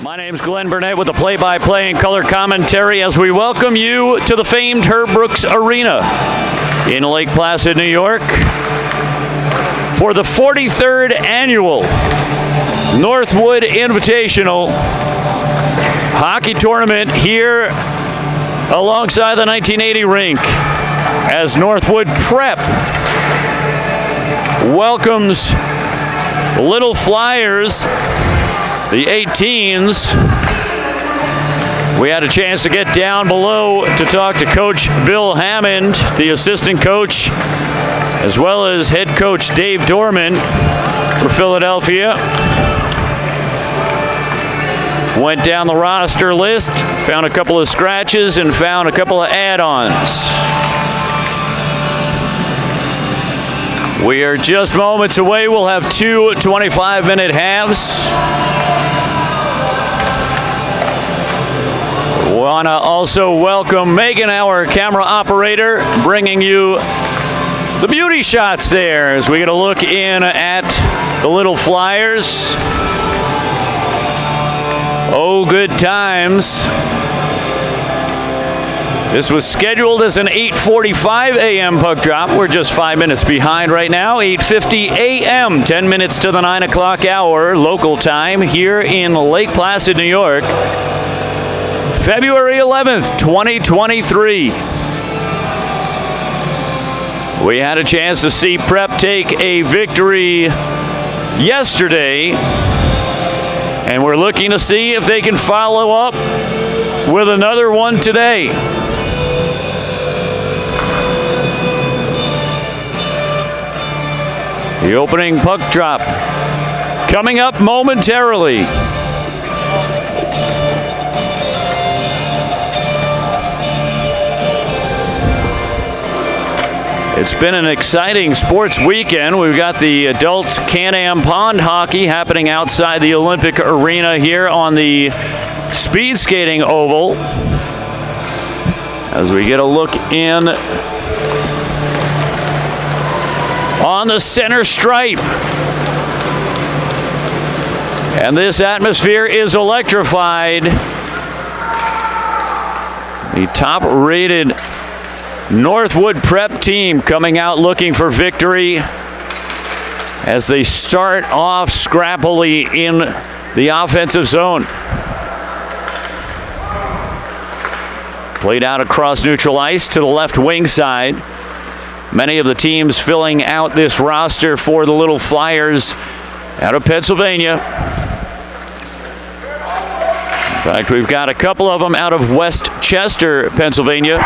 My name's Glenn Burnett with the play-by-play and color commentary as we welcome you to the famed Herb Brooks Arena in Lake Placid, New York for the 43rd annual Northwood Invitational hockey tournament here alongside the 1980 rink as Northwood Prep welcomes Little Flyers, the 18s. We had a chance to get down below to talk to Coach Bill Hammond, the assistant coach, as well as head coach Dave Dorman for Philadelphia. Went down the roster list, found a couple of scratches, and found a couple of add-ons. We are just moments away. We'll have two 25-minute halves. Want to also welcome Megan, our camera operator, bringing you the beauty shots there as we get a look in at the Little Flyers. Oh, good times. This was scheduled as an 8:45 a.m. puck drop. We're just 5 minutes behind right now. 8:50 a.m., 10 minutes to the 9 o'clock hour, local time here in Lake Placid, New York. February 11th, 2023. We had a chance to see Prep take a victory yesterday, and we're looking to see if they can follow up with another one today. The opening puck drop coming up momentarily. It's been an exciting sports weekend. We've got the adult Can-Am pond hockey happening outside the Olympic Arena here on the speed skating oval. As we get a look in on the center stripe. And this atmosphere is electrified. The top-rated Northwood Prep team coming out looking for victory as they start off scrappily in the offensive zone. Played out across neutral ice to the left wing side. Many of the teams filling out this roster for the Little Flyers out of Pennsylvania. In fact, we've got a couple of them out of West Chester, Pennsylvania.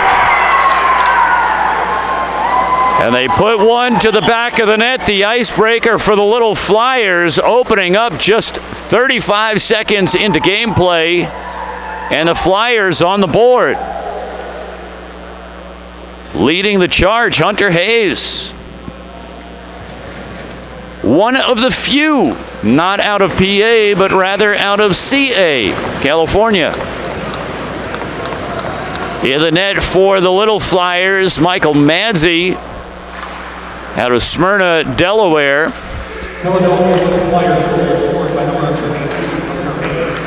And they put one to the back of the net, the icebreaker for the Little Flyers, opening up just 35 seconds into gameplay, and the Flyers on the board. Leading the charge, Hunter Hayes. One of the few, not out of PA, but rather out of CA, California. In the net for the Little Flyers, Michael Madzi, out of Smyrna, Delaware. Philadelphia Little Flyers goal scored by number 22, Hunter Hayes.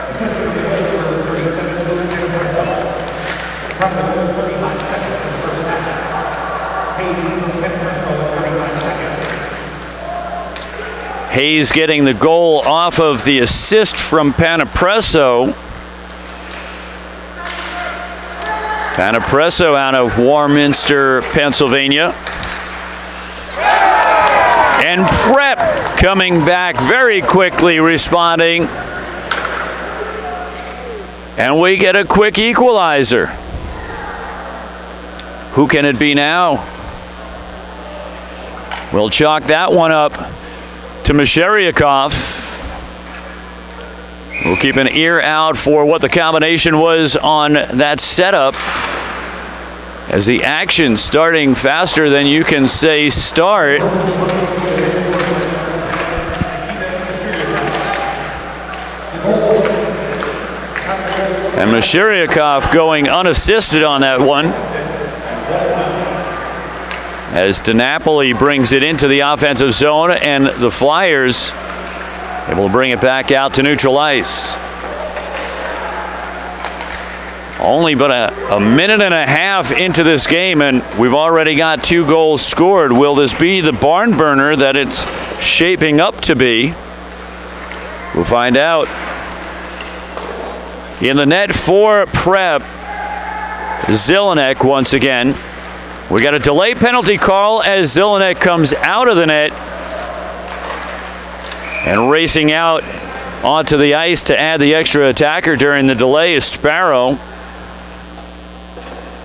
Assisted with the number 37, from the goal 35 seconds in the first half. Hayes from 35 seconds. Hayes getting the goal off of the assist from Panapresso. Panapresso out of Warminster, Pennsylvania. And Prep coming back very quickly, responding. And we get a quick equalizer. Who can it be now? We'll chalk that one up to Masheriakov. We'll keep an ear out for what the combination was on that setup, as the action starting faster than you can say start. And Masheriakov going unassisted on that one, as DiNapoli brings it into the offensive zone, and the Flyers Able to bring it back out to neutral ice. Only but a minute and a half into this game, and we've already got 2 goals scored. Will this be the barn burner that it's shaping up to be? We'll find out. In the net for Prep, Zelenek once again. We got a delay penalty call as Zelenek comes out of the net. And racing out onto the ice to add the extra attacker during the delay is Sparrow.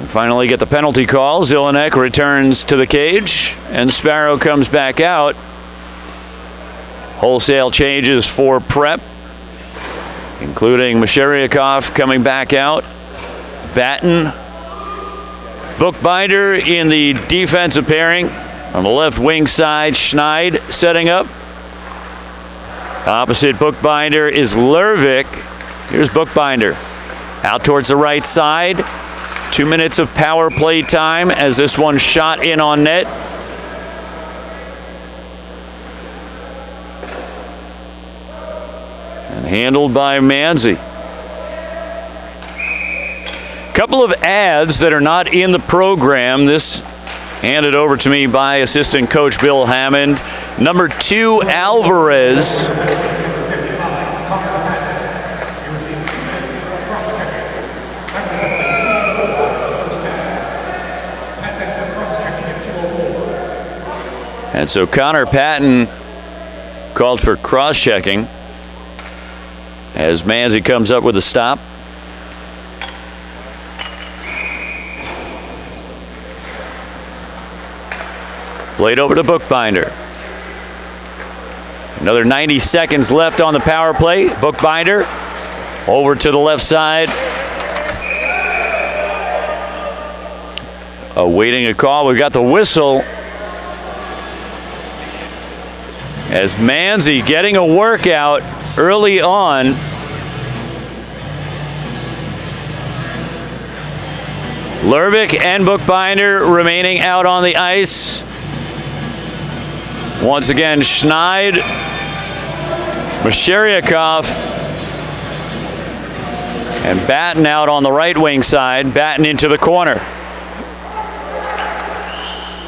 We finally get the penalty call. Zelenek returns to the cage, and Sparrow comes back out. Wholesale changes for Prep, including Masheryakov coming back out. Batten, Bookbinder in the defensive pairing. On the left wing side, Schneid setting up. Opposite Bookbinder is Lervik. Here's Bookbinder. Out towards the right side. 2 minutes of power play time as this one shot in on net. And handled by Manzi. Couple of ads that are not in the program. This handed over to me by assistant coach Bill Hammond. Number 2, Alvarez. And so Connor Patton called for cross-checking as Manzi comes up with a stop. Played over to Bookbinder. Another 90 seconds left on the power play. Bookbinder over to the left side. Awaiting a call. We've got the whistle. As Manzi getting a workout early on. Lervik and Bookbinder remaining out on the ice. Once again, Schneid, Masheryakov, and Batten out on the right wing side. Batten into the corner.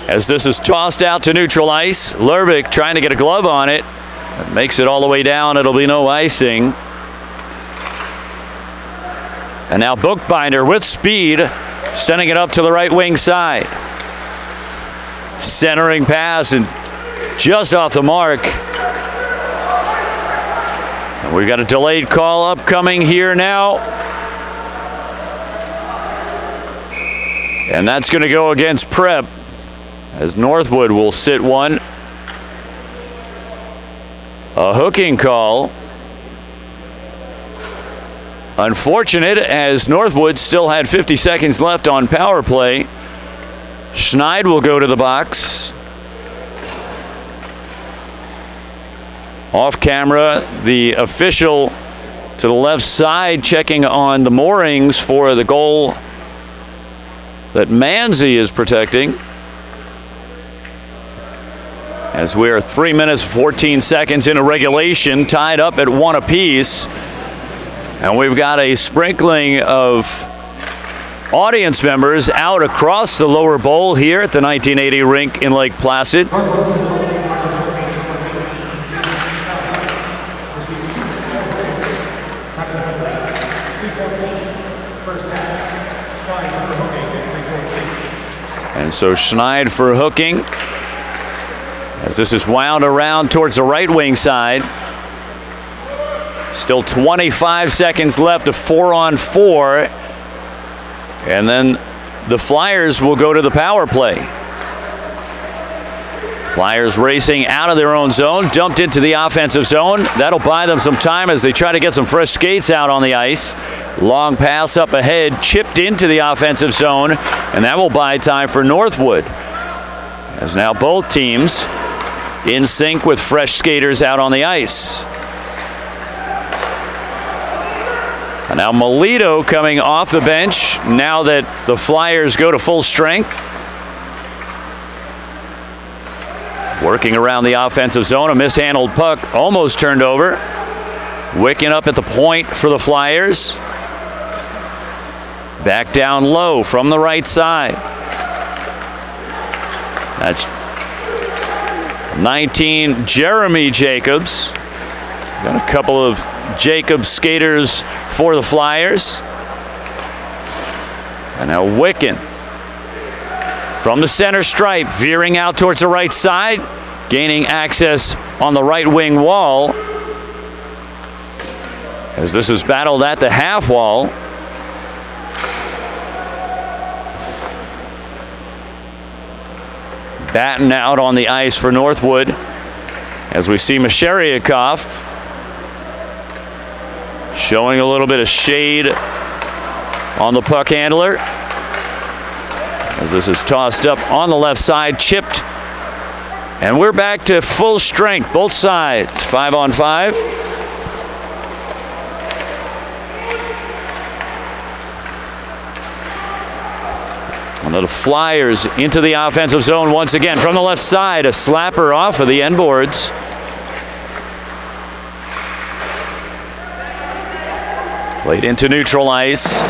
As this is tossed out to neutral ice, Lervik trying to get a glove on it. That makes it all the way down. It'll be no icing. And now Bookbinder with speed, sending it up to the right wing side. Centering pass and just off the mark. And we've got a delayed call upcoming here now. And that's going to go against Prep, as Northwood will sit one. A hooking call. Unfortunate, as Northwood still had 50 seconds left on power play. Schneid will go to the box. Off camera, the official to the left side checking on the moorings for the goal that Manzi is protecting. As we are 3 minutes 14 seconds into regulation, tied up at 1 apiece. And we've got a sprinkling of audience members out across the lower bowl here at the 1980 rink in Lake Placid. And so Schneid for hooking. As this is wound around towards the right wing side. Still 25 seconds left of 4-on-4. And then the Flyers will go to the power play. Flyers racing out of their own zone, dumped into the offensive zone. That'll buy them some time as they try to get some fresh skates out on the ice. Long pass up ahead, chipped into the offensive zone, and that will buy time for Northwood. As now both teams in sync with fresh skaters out on the ice. And now Melito coming off the bench now that the Flyers go to full strength. Working around the offensive zone, a mishandled puck almost turned over. Wicking up at the point for the Flyers. Back down low from the right side. That's 19, Jeremy Jacobs. Got a couple of Jacobs skaters for the Flyers. And now Wicken from the center stripe, veering out towards the right side, gaining access on the right wing wall. As this is battled at the half wall. Batten out on the ice for Northwood as we see Masheryakov showing a little bit of shade on the puck handler. As this is tossed up on the left side, chipped. And we're back to full strength, both sides, 5-on-5. And the Flyers into the offensive zone once again from the left side. A slapper off of the end boards. Played into neutral ice.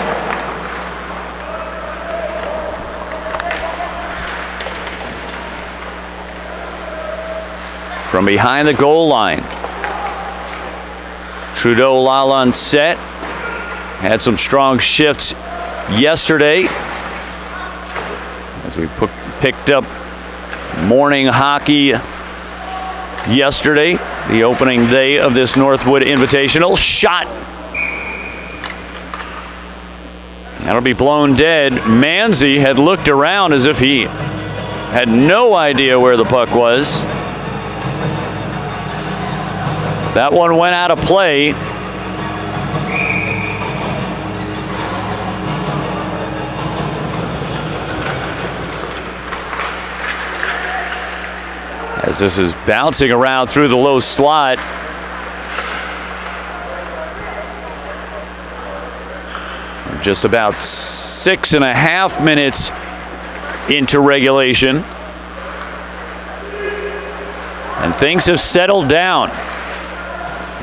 From behind the goal line. Trudeau Lalonde set. Had some strong shifts yesterday. As we picked up morning hockey yesterday, the opening day of this Northwood Invitational. Shot. That'll be blown dead. Manzi had looked around as if he had no idea where the puck was. That one went out of play. As this is bouncing around through the low slot. Just about 6.5 minutes into regulation. And things have settled down.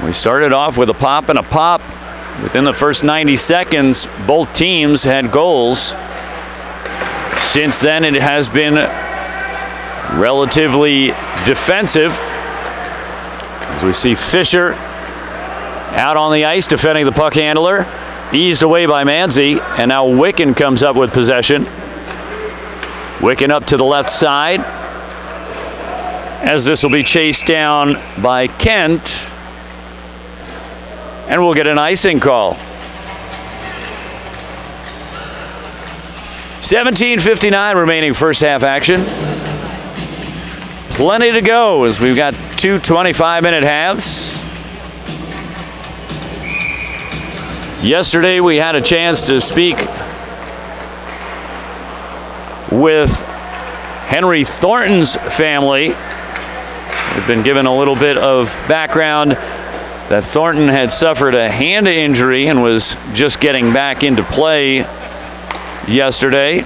We started off with a pop and a pop. Within the first 90 seconds, both teams had goals. Since then, it has been relatively defensive. As we see Fisher out on the ice defending the puck handler. Eased away by Manzi, and now Wicken comes up with possession. Wicken up to the left side. As this will be chased down by Kent. And we'll get an icing call. 17:59 remaining first half action. Plenty to go as we've got two 25-minute halves. Yesterday we had a chance to speak with Henry Thornton's family. We've been given a little bit of background that Thornton had suffered a hand injury and was just getting back into play yesterday.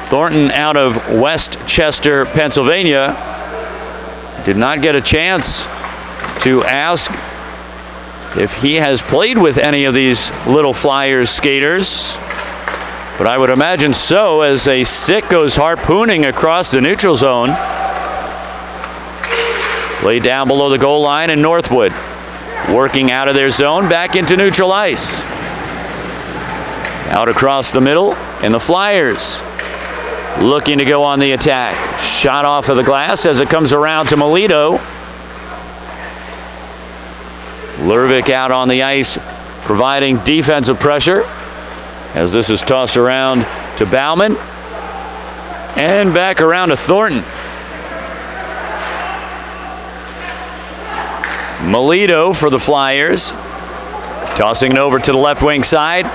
Thornton out of West Chester, Pennsylvania, did not get a chance to ask if he has played with any of these little Flyers skaters. But I would imagine so, as a stick goes harpooning across the neutral zone. Laid down below the goal line, and Northwood working out of their zone back into neutral ice. Out across the middle, and the Flyers looking to go on the attack. Shot off of the glass as it comes around to Melito. Lervik out on the ice, providing defensive pressure as this is tossed around to Bauman and back around to Thornton. Melito for the Flyers, tossing it over to the left wing side.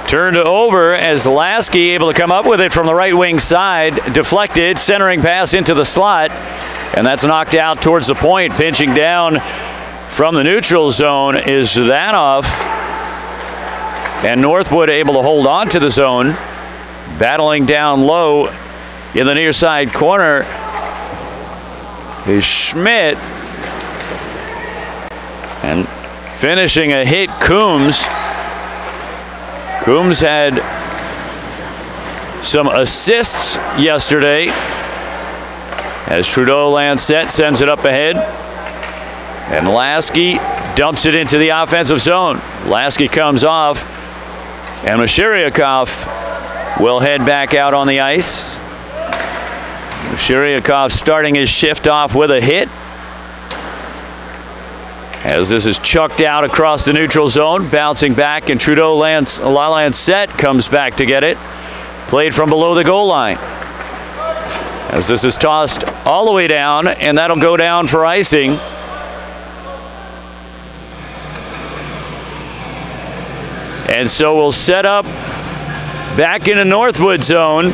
Turned over as Lasky able to come up with it from the right wing side. Deflected, centering pass into the slot, and that's knocked out towards the point. Pinching down from the neutral zone is Zhdanov. And Northwood able to hold on to the zone. Battling down low in the near side corner is Schmidt. And finishing a hit, Coombs. Coombs had some assists yesterday as Trudeau-Lancette sends it up ahead. And Lasky dumps it into the offensive zone. Lasky comes off, and Mashyryakov will head back out on the ice. Mashyryakov starting his shift off with a hit, as this is chucked out across the neutral zone, bouncing back, and Trudeau-Lancette comes back to get it. Played from below the goal line. As this is tossed all the way down, and that'll go down for icing. And so we'll set up back in the Northwood zone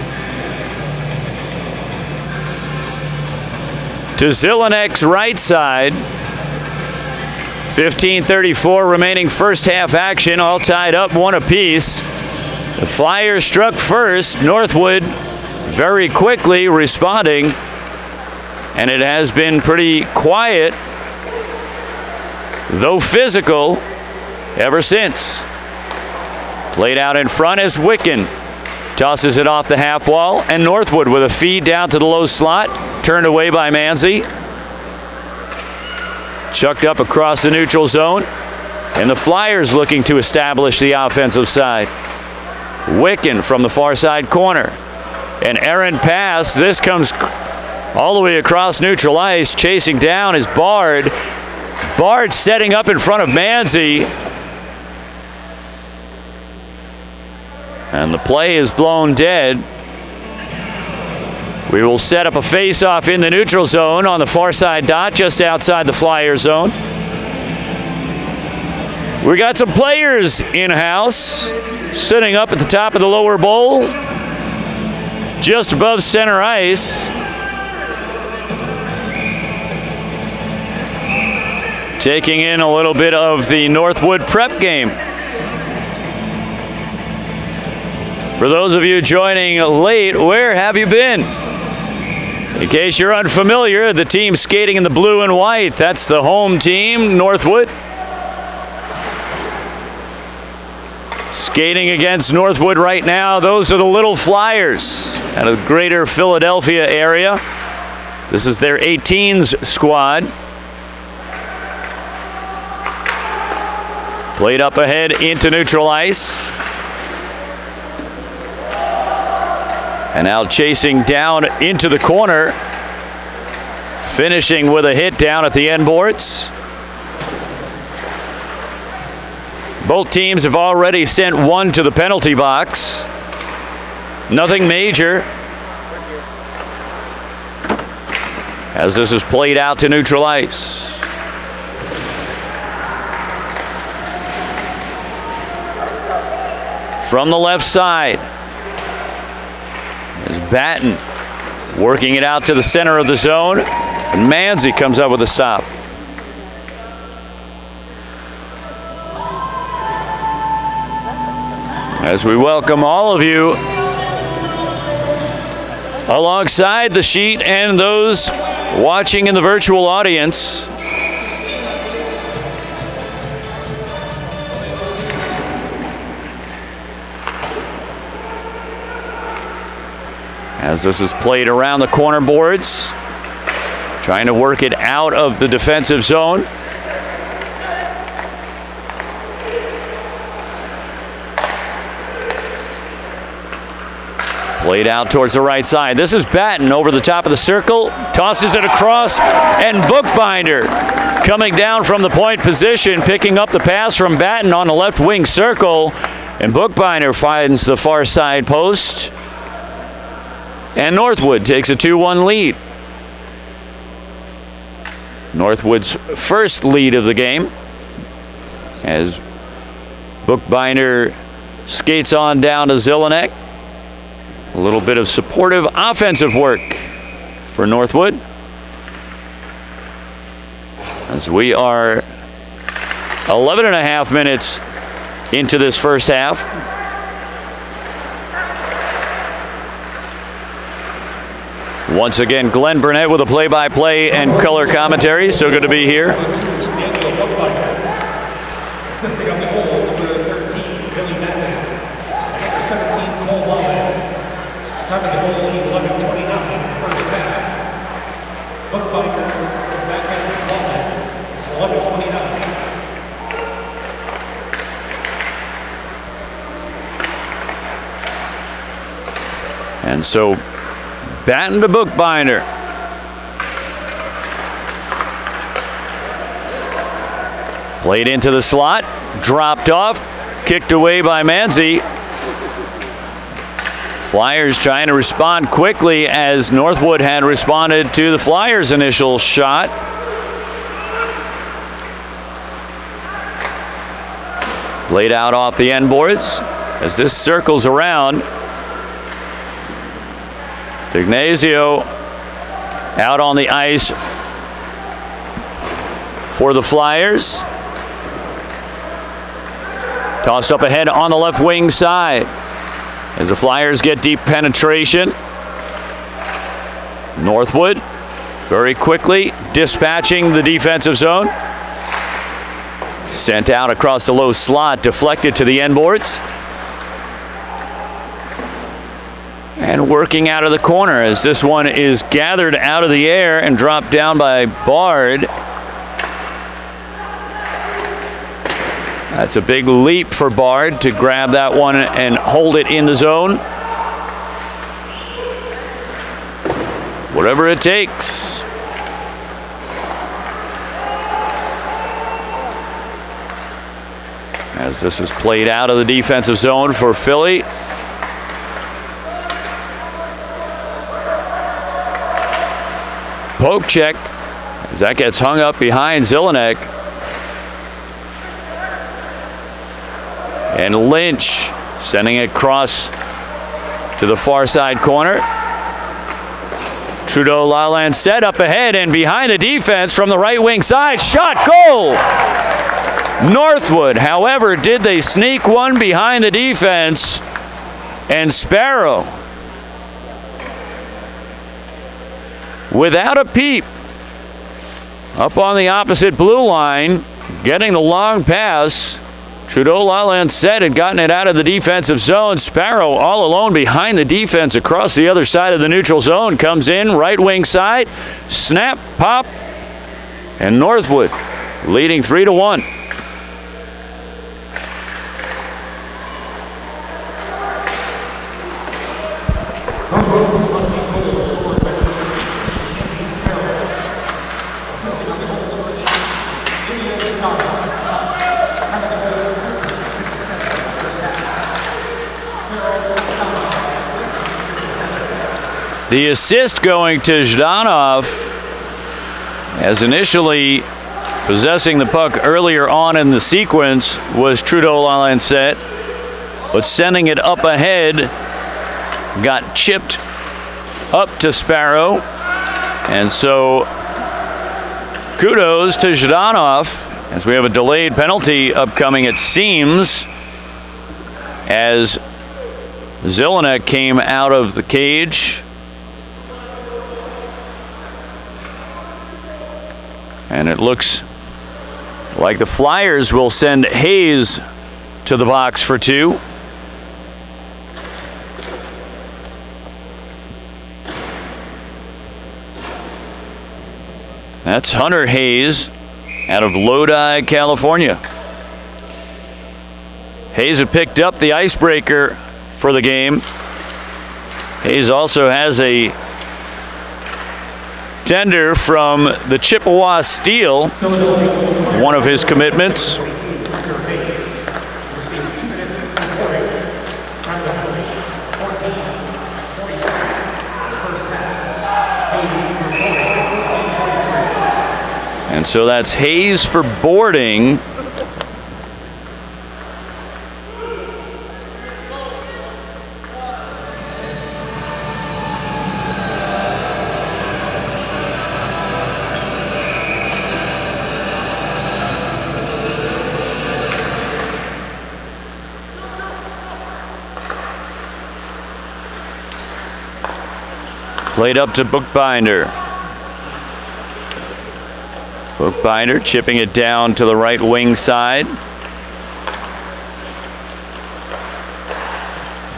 to Zelenek's right side. 15:34 remaining first half action, all tied up 1 apiece. The Flyers struck first. Northwood very quickly responding, and it has been pretty quiet, though physical, ever since. Played out in front as Wicken tosses it off the half wall, and Northwood with a feed down to the low slot, turned away by Manzi. Chucked up across the neutral zone, and the Flyers looking to establish the offensive side. Wicken from the far side corner. An errant pass. This comes all the way across neutral ice. Chasing down is Bard. Bard setting up in front of Manzi. And the play is blown dead. We will set up a face-off in the neutral zone on the far side dot, just outside the Flyer zone. We got some players in-house, sitting up at the top of the lower bowl, just above center ice. Taking in a little bit of the Northwood prep game. For those of you joining late, where have you been? In case you're unfamiliar, the team skating in the blue and white, that's the home team, Northwood. Skating against Northwood right now, those are the Little Flyers out of the greater Philadelphia area. This is their 18s squad. Played up ahead into neutral ice. And now chasing down into the corner, finishing with a hit down at the end boards. Both teams have already sent one to the penalty box. Nothing major. As this is played out to neutral ice. From the left side is Batten working it out to the center of the zone, and Manzi comes up with a stop. As we welcome all of you alongside the sheet and those watching in the virtual audience. As this is played around the corner boards, trying to work it out of the defensive zone. Played out towards the right side. This is Batten over the top of the circle, tosses it across, and Bookbinder coming down from the point position, picking up the pass from Batten on the left wing circle, and Bookbinder finds the far side post. And Northwood takes a 2-1 lead. Northwood's first lead of the game as Bookbinder skates on down to Zelenek. A little bit of supportive offensive work for Northwood. As we are 11 and a half minutes into this first half. Once again, Glenn Burnett with a play-by-play and color commentary. So good to be here. Assisting on the goal, number 13, Billy Batman. Number 17, Cole Lawman. Time of the goal, 11:29, first half. Bookbinder, Batman, Lawman, 11:29. And so, batten to Bookbinder. Played into the slot, dropped off, kicked away by Manzi. Flyers trying to respond quickly as Northwood had responded to the Flyers' initial shot. Laid out off the end boards as this circles around. Ignacio out on the ice for the Flyers. Tossed up ahead on the left wing side as the Flyers get deep penetration. Northwood very quickly dispatching the defensive zone. Sent out across the low slot, deflected to the end boards. And working out of the corner as this one is gathered out of the air and dropped down by Bard. That's a big leap for Bard to grab that one and hold it in the zone. Whatever it takes. As this is played out of the defensive zone for Philly. Poke checked as that gets hung up behind Zelenek. And Lynch sending it across to the far side corner. Trudeau Laland set up ahead and behind the defense from the right wing side. Shot, goal! Northwood, however, did they sneak one behind the defense? And Sparrow, without a peep, up on the opposite blue line, getting the long pass. Trudeau Laland set had gotten it out of the defensive zone. Sparrow all alone behind the defense across the other side of the neutral zone. Comes in, right wing side, snap, pop, and Northwood leading 3-1. The assist going to Zhdanov, as initially possessing the puck earlier on in the sequence was Trudeau Laland set, but sending it up ahead got chipped up to Sparrow. And so kudos to Zhdanov as we have a delayed penalty upcoming, it seems, as Zelenek came out of the cage. And it looks like the Flyers will send Hayes to the box for 2. That's Hunter Hayes out of Lodi, California. Hayes had picked up the icebreaker for the game. Hayes also has a tender from the Chippewa Steel, one of his commitments. And so that's Hayes for boarding. Played up to Bookbinder. Bookbinder chipping it down to the right wing side.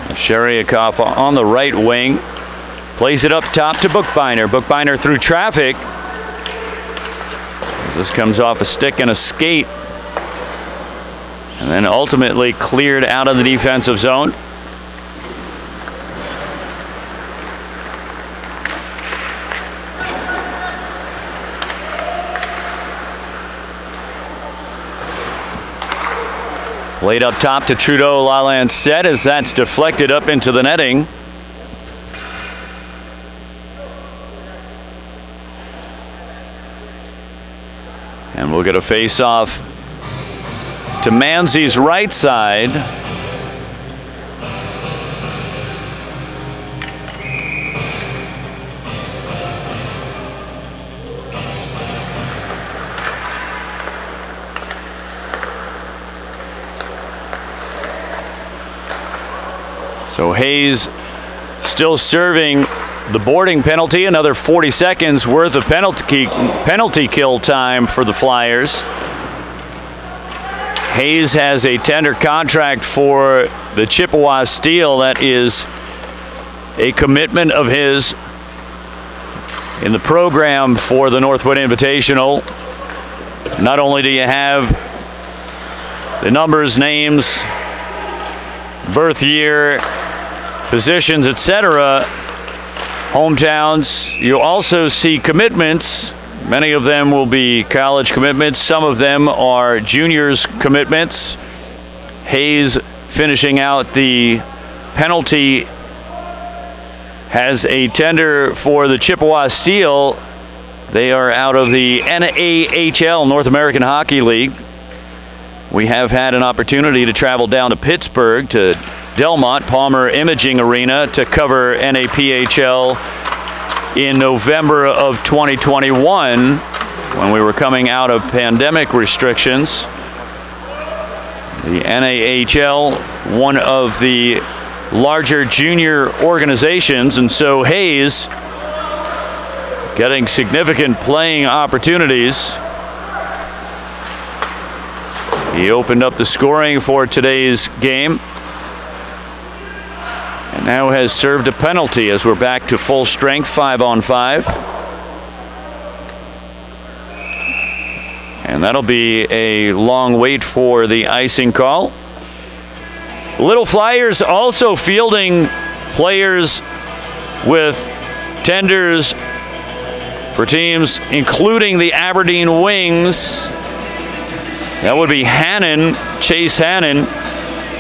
Sheriakoff on the right wing. Plays it up top to Bookbinder. Bookbinder through traffic. This comes off a stick and a skate. And then ultimately cleared out of the defensive zone. Played up top to Trudeau Lalande as that's deflected up into the netting. And we'll get a face-off to Manzi's right side. So Hayes still serving the boarding penalty, another 40 seconds worth of penalty kill time for the Flyers. Hayes has a tender contract for the Chippewa Steel. That is a commitment of his in the program for the Northwood Invitational. Not only do you have the numbers, names, birth year, positions, etc., hometowns, you also see commitments. Many of them will be college commitments. Some of them are juniors commitments. Hayes finishing out the penalty has a tender for the Chippewa Steel. They are out of the NAHL, North American Hockey League. We have had an opportunity to travel down to Pittsburgh to Delmont Palmer Imaging Arena to cover NAPHL in November of 2021 when we were coming out of pandemic restrictions. The NAHL, one of the larger junior organizations, and so Hayes getting significant playing opportunities. He opened up the scoring for today's game and now has served a penalty as we're back to full strength, 5-on-5. And that'll be a long wait for the icing call. Little Flyers also fielding players with tenders for teams including the Aberdeen Wings. That would be Hannon, Chase Hannon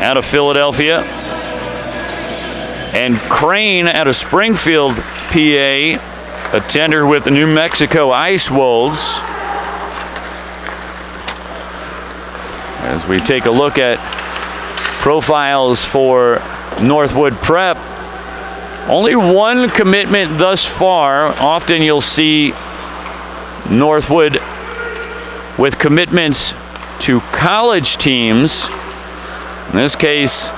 out of Philadelphia. And Crane out of Springfield, PA, a tender with the New Mexico Ice Wolves. As we take a look at profiles for Northwood Prep, only one commitment thus far. Often you'll see Northwood with commitments to college teams. In this case,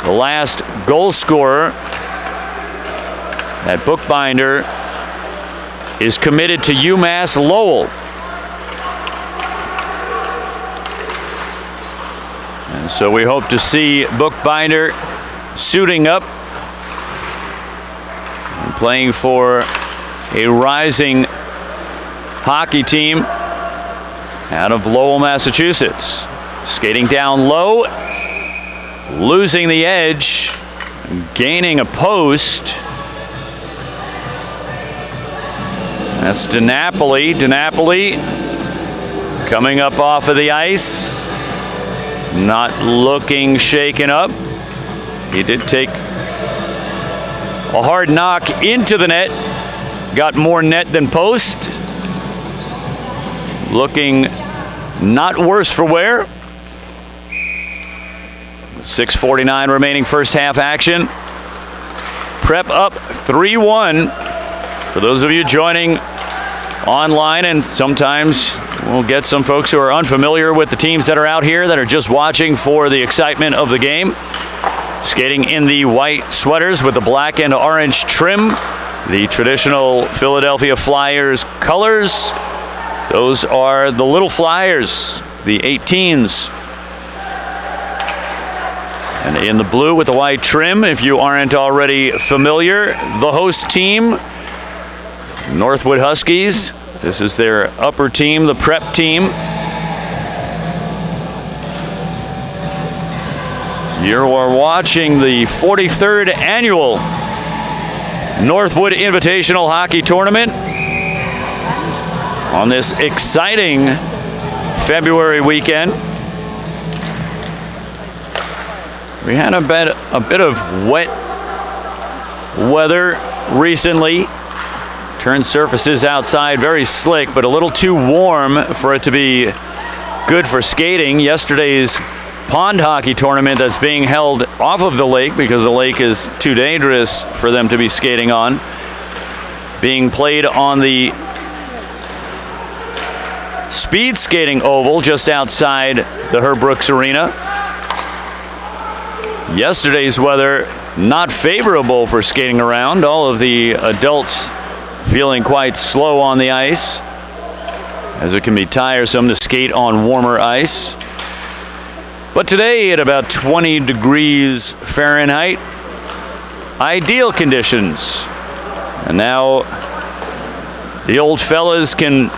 the last goal scorer, that Bookbinder, is committed to UMass Lowell. And so we hope to see Bookbinder suiting up and playing for a rising hockey team out of Lowell, Massachusetts. Skating down low, losing the edge, gaining a post. That's DiNapoli. DiNapoli coming up off of the ice. Not looking shaken up. He did take a hard knock into the net. Got more net than post. Looking not worse for wear. 6:49 remaining first half action. Prep up 3-1. For those of you joining online, and sometimes we'll get some folks who are unfamiliar with the teams that are out here that are just watching for the excitement of the game. Skating in the white sweaters with the black and orange trim The traditional Philadelphia Flyers colors. Those are the little Flyers, the 18s. And in the blue with the white trim, if you aren't already familiar, the host team, Northwood Huskies. This is their upper team, the prep team. You are watching the 43rd annual Northwood Invitational Hockey Tournament on this exciting February weekend. We had a bit of wet weather recently. Turned surfaces outside very slick, but a little too warm for it to be good for skating. Yesterday's pond hockey tournament that's being held off of the lake because the lake is too dangerous for them to be skating on, being played on the speed skating oval just outside the Herb Brooks Arena. Yesterday's weather not favorable for skating around. All of the adults feeling quite slow on the ice, as it can be tiresome to skate on warmer ice. But today at about 20 degrees Fahrenheit, ideal conditions. And now the old fellas can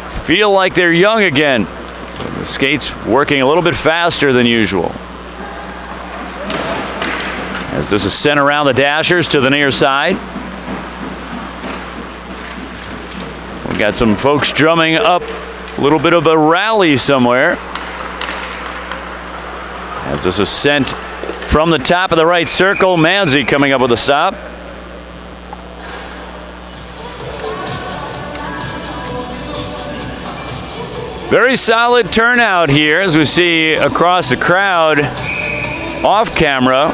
feel like they're young again. The skates working a little bit faster than usual. As this is sent around the dashers to the near side. We got some folks drumming up a little bit of a rally somewhere. As this is sent from the top of the right circle, Manzi coming up with a stop. Very solid turnout here as we see across the crowd off camera.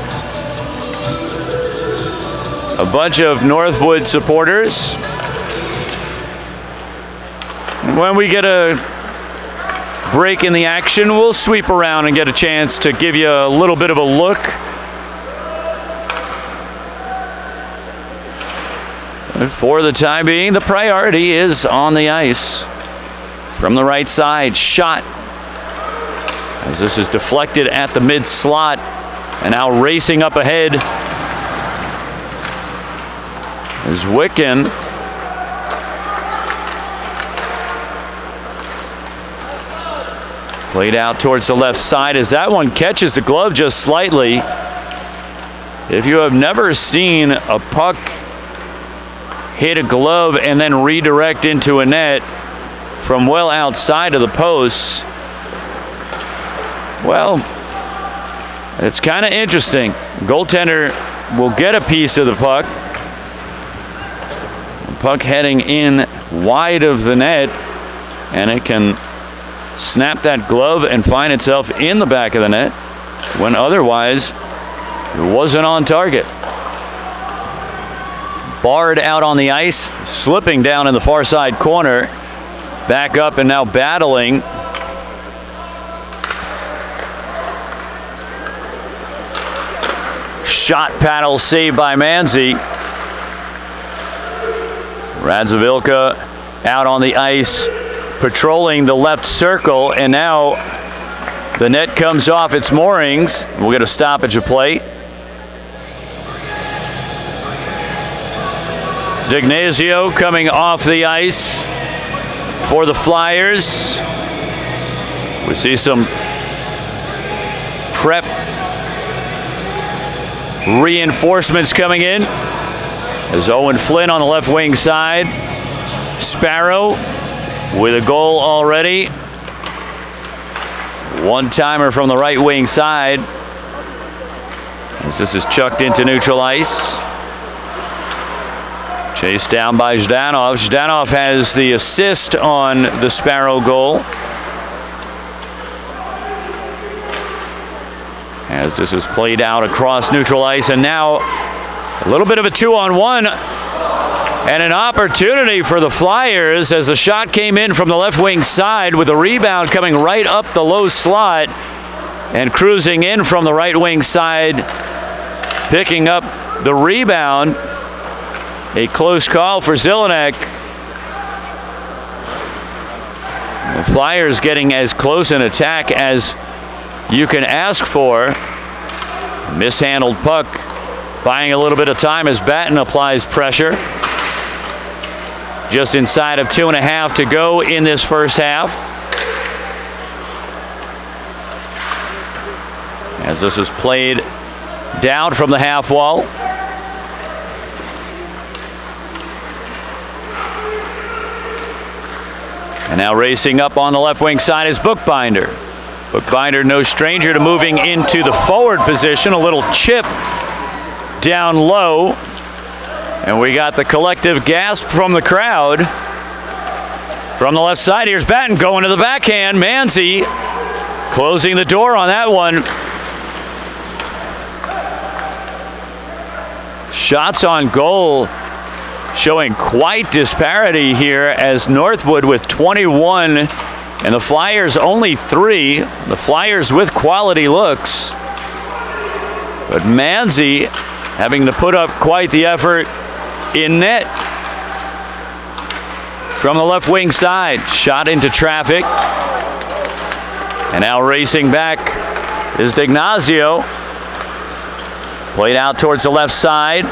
A bunch of Northwood supporters. When we get a break in the action, we'll sweep around and get a chance to give you a little bit of a look. For the time being, the priority is on the ice. From the right side, shot. As this is deflected at the mid slot, and now racing up ahead is Wicken. Played out towards the left side as that one catches the glove just slightly. If you have never seen a puck hit a glove and then redirect into a net from well outside of the posts, well, it's kind of interesting. Goaltender will get a piece of the puck. The puck heading in wide of the net, and it can snap that glove and find itself in the back of the net when otherwise it wasn't on target. Bard out on the ice, slipping down in the far side corner, back up and now battling. Shot paddle saved by Manzi. Radzivilka out on the ice, patrolling the left circle, and now the net comes off its moorings. We'll get a stoppage of play. D'Ignazio coming off the ice for the Flyers. We see some prep reinforcements coming in. There's Owen Flynn on the left wing side. Sparrow with a goal already. One-timer from the right wing side as this is chucked into neutral ice. Chased down by Zhdanov. Zhdanov has the assist on the Sparrow goal. As this is played out across neutral ice, and now a little bit of a 2-on-1 and an opportunity for the Flyers as the shot came in from the left wing side with a rebound coming right up the low slot and cruising in from the right wing side, picking up the rebound A close call for Zelenak. The Flyers getting as close an attack as you can ask for. Mishandled puck, buying a little bit of time as Batten applies pressure. Just inside of 2.5 to go in this first half. As this is played down from the half wall. And now racing up on the left wing side is Bookbinder. Bookbinder, no stranger to moving into the forward position. A little chip down low. And we got the collective gasp from the crowd. From the left side, here's Batten going to the backhand. Manzi closing the door on that one. Shots on goal showing quite disparity here as Northwood with 21 and the Flyers only 3. The Flyers with quality looks. But Manzi having to put up quite the effort in net. From the left wing side, shot into traffic. And now racing back is D'Ignazio. Played out towards the left side.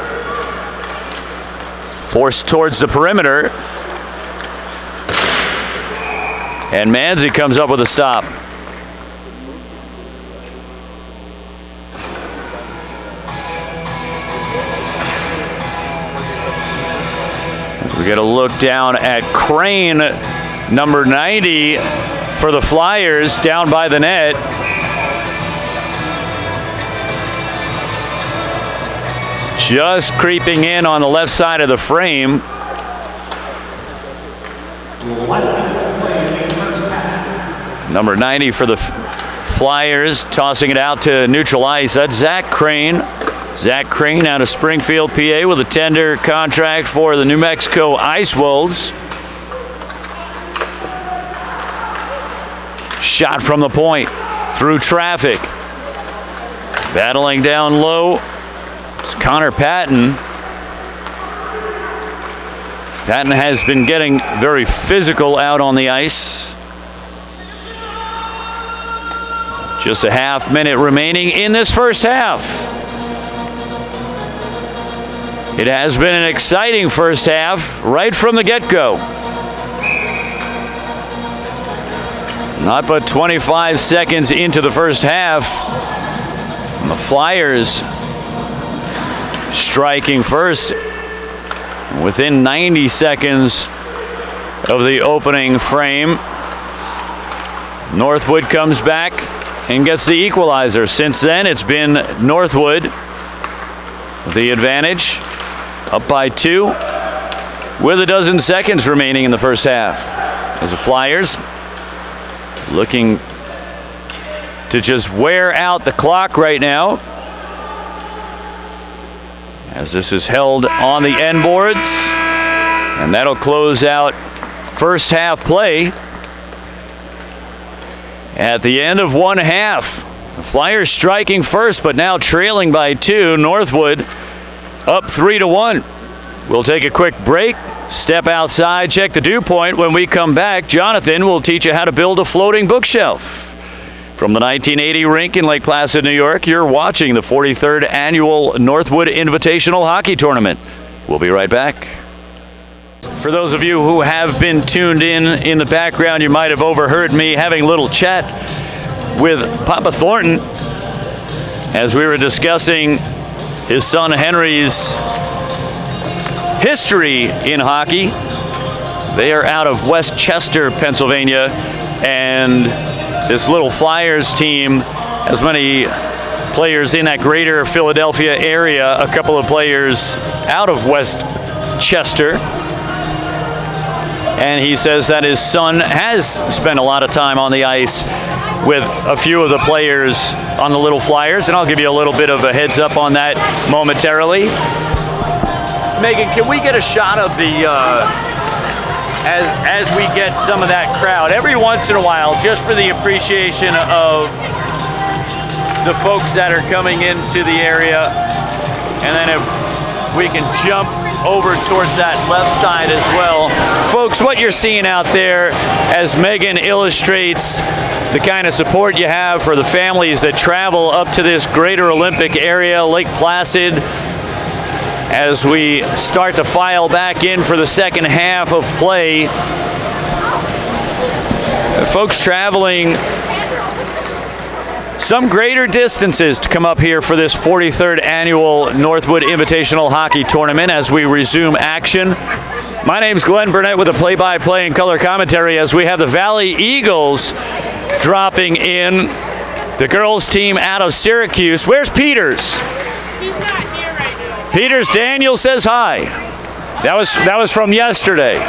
Forced towards the perimeter. And Manzi comes up with a stop. We get a look down at Crane, number 90 for the Flyers, down by the net. Just creeping in on the left side of the frame. Number 90 for the Flyers, tossing it out to neutral ice. That's Zach Crane. Zach Crane out of Springfield, PA, with a tender contract for the New Mexico Ice Wolves. Shot from the point, through traffic. Battling down low. It's Connor Patton. Patton has been getting very physical out on the ice. Just a half minute remaining in this first half. It has been an exciting first half right from the get-go. Not but 25 seconds into the first half. And the Flyers striking first within 90 seconds of the opening frame. Northwood comes back and gets the equalizer. Since then, it's been Northwood with the advantage, up by 2 with a dozen seconds remaining in the first half. As the Flyers looking to just wear out the clock right now. As this is held on the end boards. And that'll close out first half play. At the end of one half, the Flyers striking first, but now trailing by 2. Northwood up 3-1. We'll take a quick break, step outside, check the dew point. When we come back, Jonathan will teach you how to build a floating bookshelf. From the 1980 rink in Lake Placid, New York, you're watching the 43rd Annual Northwood Invitational Hockey Tournament. We'll be right back. For those of you who have been tuned in the background, you might have overheard me having a little chat with Papa Thornton as we were discussing his son Henry's history in hockey. They are out of West Chester, Pennsylvania, and this little Flyers team has many players in that greater Philadelphia area, a couple of players out of West Chester. And he says that his son has spent a lot of time on the ice with a few of the players on the little Flyers, and I'll give you a little bit of a heads up on that momentarily. Megan, can we get a shot of the, as we get some of that crowd, every once in a while, just for the appreciation of the folks that are coming into the area, and then if we can jump over towards that left side as well. Folks, what you're seeing out there as Megan illustrates the kind of support you have for the families that travel up to this greater Olympic area, Lake Placid, as we start to file back in for the second half of play. Folks traveling some greater distances to come up here for this 43rd annual Northwood Invitational Hockey Tournament as we resume action. My name's Glenn Burnett with a play-by-play and color commentary as we have the Valley Eagles dropping in. The girls team out of Syracuse. Where's Peters? She's not here right now. Peters, Daniel says hi. That was from yesterday.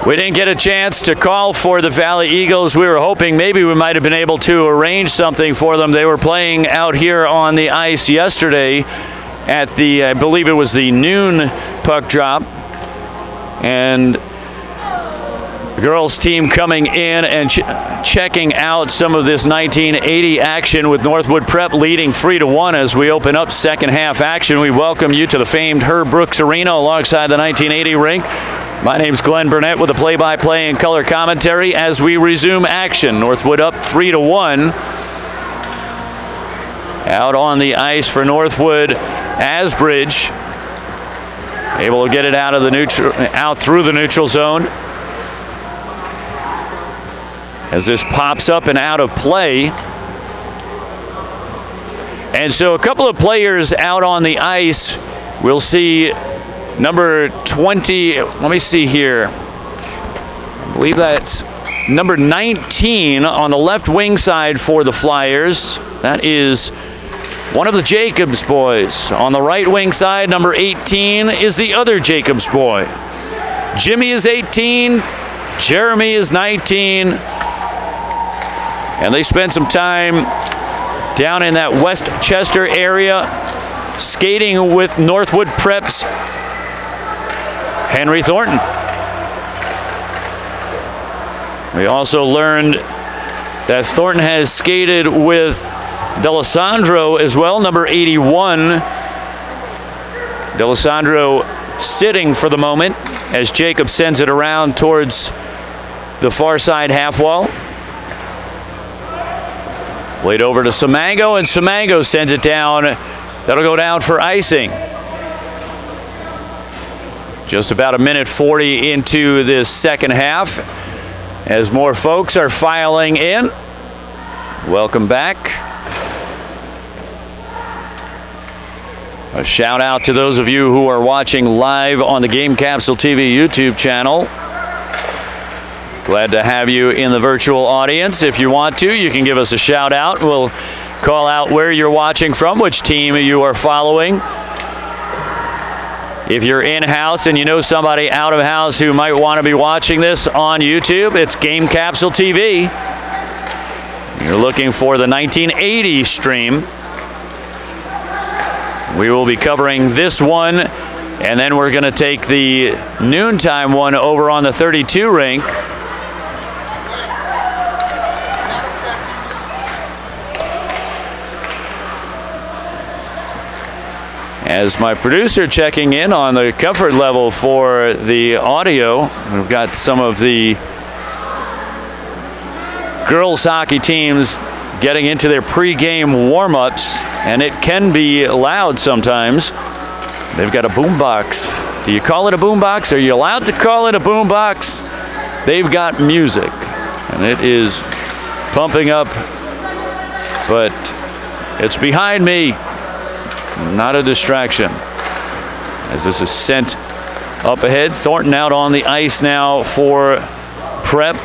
We didn't get a chance to call for the Valley Eagles. We were hoping maybe we might have been able to arrange something for them. They were playing out here on the ice yesterday at the, I believe it was the noon puck drop. And the girls team coming in and checking out some of this 1980 action with Northwood Prep leading 3-1 as we open up second half action. We welcome you to the famed Herb Brooks Arena alongside the 1980 rink. My name's Glenn Burnett with a play-by-play and color commentary as we resume action. Northwood up 3-1. Out on the ice for Northwood, Asbridge able to get it out of the neutral, out through the neutral zone. As this pops up and out of play. And so a couple of players out on the ice. We'll see number 20, let me see here. I believe that's number 19 on the left wing side for the Flyers. That is one of the Jacobs boys. On the right wing side, number 18 is the other Jacobs boy. Jimmy is 18, Jeremy is 19. And they spent some time down in that Westchester area skating with Northwood Prep's Henry Thornton. We also learned that Thornton has skated with D'Alessandro as well, number 81. D'Alessandro sitting for the moment as Jacob sends it around towards the far side half wall. Played over to Simango, and Simango sends it down. That'll go down for icing. Just about a minute 40 into this second half as more folks are filing in. Welcome back. A shout out to those of you who are watching live on the Game Capsule TV YouTube channel. Glad to have you in the virtual audience. If you want to, you can give us a shout out. We'll call out where you're watching from, which team you are following. If you're in-house and you know somebody out of house who might want to be watching this on YouTube, it's Game Capsule TV. You're looking for the 1980 stream. We will be covering this one, and then we're going to take the noontime one over on the 32 rink. As my producer checking in on the comfort level for the audio, we've got some of the girls hockey teams getting into their pregame warm-ups, and it can be loud sometimes. They've got a boombox. Do you call it a boombox? Are you allowed to call it a boombox? They've got music, and it is pumping up, but it's behind me. Not a distraction. As this is sent up ahead. Thornton out on the ice now for Prep.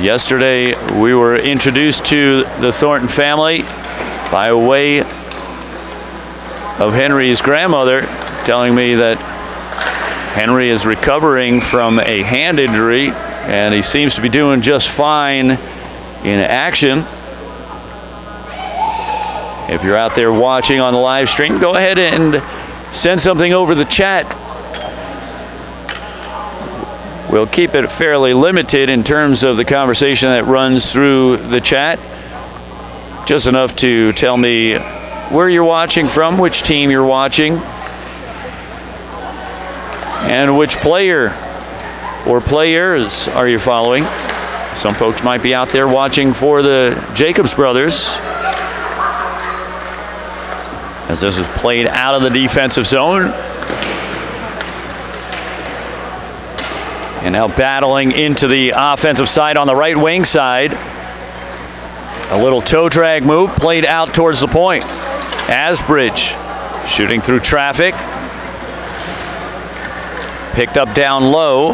Yesterday we were introduced to the Thornton family by way of Henry's grandmother telling me that Henry is recovering from a hand injury and he seems to be doing just fine in action. If you're out there watching on the live stream, go ahead and send something over the chat. We'll keep it fairly limited in terms of the conversation that runs through the chat. just enough to tell me where you're watching from, which team you're watching, and which player or players are you following. Some folks might be out there watching for the Jacobs brothers, as this is played out of the defensive zone. And now battling into the offensive side on the right wing side. A little toe drag move played out towards the point. Asbridge shooting through traffic. Picked up down low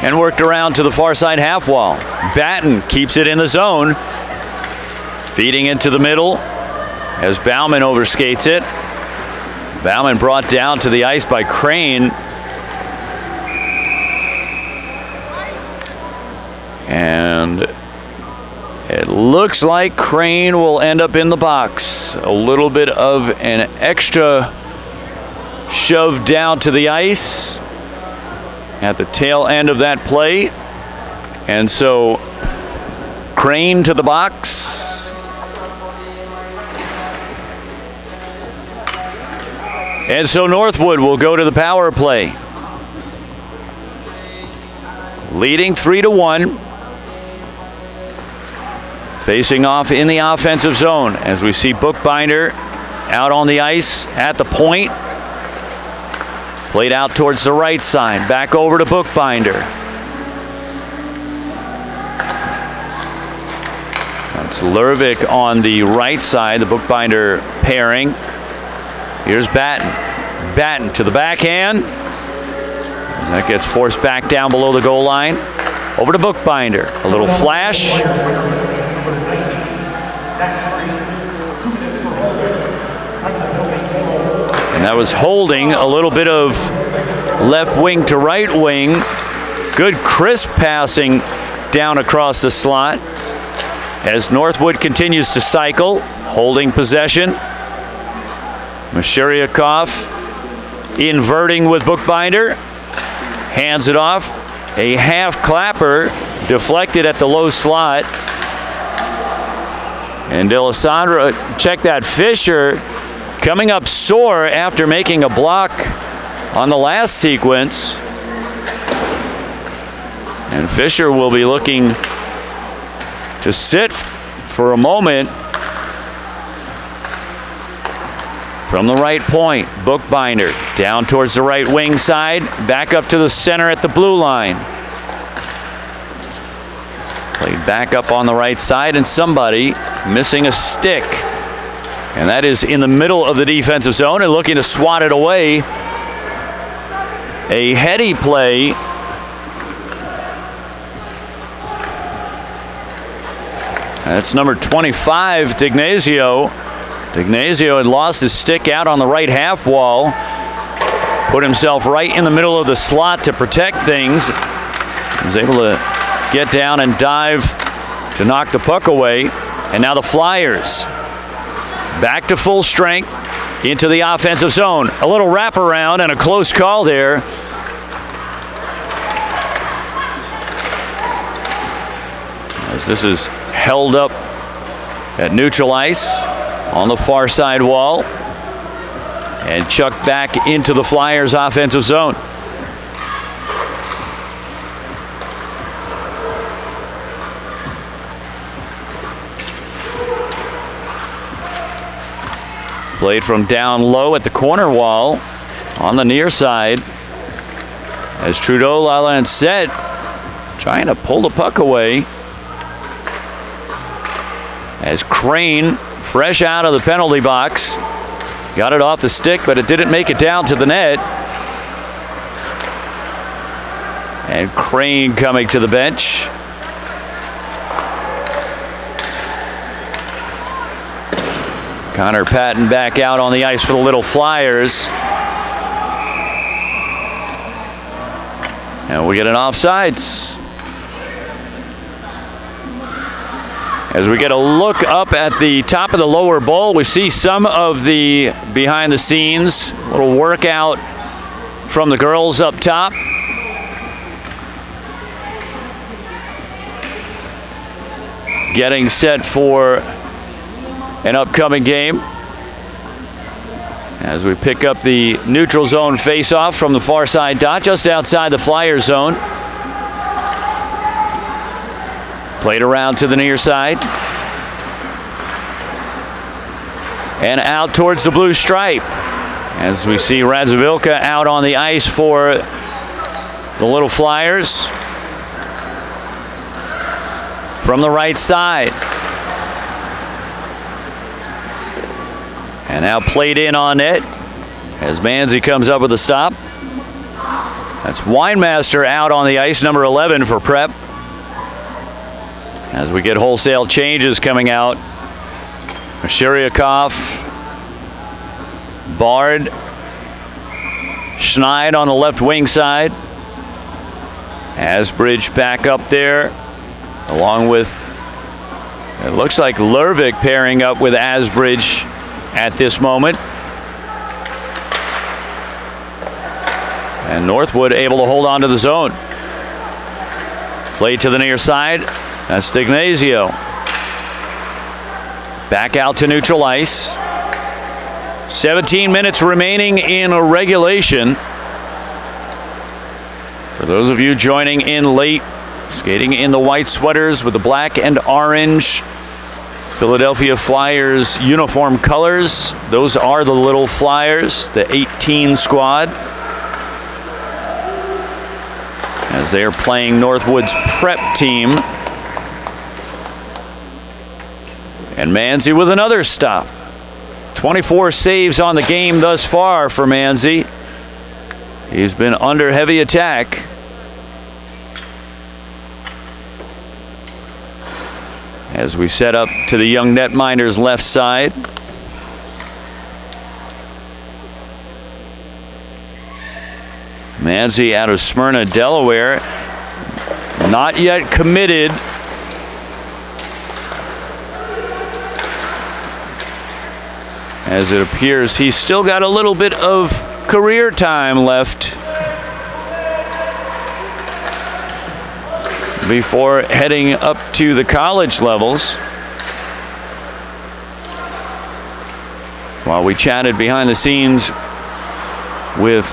and worked around to the far side half wall. Batten keeps it in the zone. Feeding into the middle as Bauman overskates it. Bauman brought down to the ice by Crane. And it looks like Crane will end up in the box. A little bit of an extra shove down to the ice at the tail end of that play. And so Crane to the box. And so Northwood will go to the power play. Leading 3-1. Facing off in the offensive zone as we see Bookbinder out on the ice at the point. Played out towards the right side. Back over to Bookbinder. That's Lervik on the right side, the Bookbinder pairing. Here's Batten. Batten to the backhand. That gets forced back down below the goal line. Over to Bookbinder. A little flash. And that was holding, a little bit of left wing to right wing. Good crisp passing down across the slot as Northwood continues to cycle, holding possession. Masharyakov inverting with Bookbinder. Hands it off. A half clapper deflected at the low slot. And D'Alessandro, check that, Fisher coming up sore after making a block on the last sequence. And Fisher will be looking to sit for a moment from the right point. Bookbinder down towards the right wing side, back up to the center at the blue line. Played back up on the right side, and somebody missing a stick. And that is in the middle of the defensive zone and looking to swat it away. A heady play. That's number 25, Dignazio. Dignazio had lost his stick out on the right half wall. Put himself right in the middle of the slot to protect things. He was able to get down and dive to knock the puck away. And now the Flyers back to full strength into the offensive zone. A little wraparound and a close call there. As this is held up at neutral ice on the far side wall and chucked back into the Flyers offensive zone. Played from down low at the corner wall on the near side as Trudeau Lalande trying to pull the puck away. As Crane, fresh out of the penalty box, got it off the stick, but it didn't make it down to the net. And Crane coming to the bench. Connor Patton back out on the ice for the Little Flyers. And we get an offsides. As we get a look up at the top of the lower bowl, we see some of the behind the scenes, little workout from the girls up top. getting set for an upcoming game. As we pick up the neutral zone face-off from the far side dot, just outside the Flyer zone. Played around to the near side. And out towards the blue stripe. As we see Radzivilka out on the ice for the Little Flyers. From the right side. And now played in on net as Manzi comes up with a stop. That's Weinmaster out on the ice, number 11 for Prep. As we get wholesale changes coming out. Mashiryakov, Bard, Schneid on the left wing side. Asbridge back up there, along with, it looks like Lervik pairing up with Asbridge at this moment. And Northwood able to hold on to the zone. Play to the near side. That's Dignazio. Back out to neutral ice. 17 minutes remaining in regulation. For those of you joining in late, skating in the white sweaters with the black and orange Philadelphia Flyers uniform colors. Those are the Little Flyers, the 18 squad. As they are playing Northwood's prep team. And Manzi with another stop. 24 saves on the game thus far for Manzi. He's been under heavy attack. As we set up to the young netminder's left side. Manzi out of Smyrna, Delaware. Not yet committed. As it appears, he's still got a little bit of career time left before heading up to the college levels. While we chatted behind the scenes with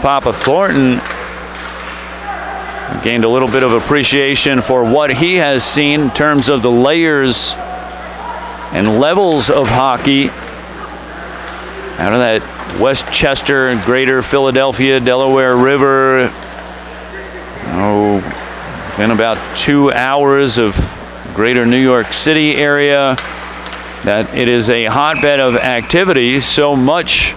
Papa Thornton, I gained a little bit of appreciation for what he has seen in terms of the layers and levels of hockey out of that Westchester and Greater Philadelphia, Delaware River. Within about 2 hours of Greater New York City area, that it is a hotbed of activity, so much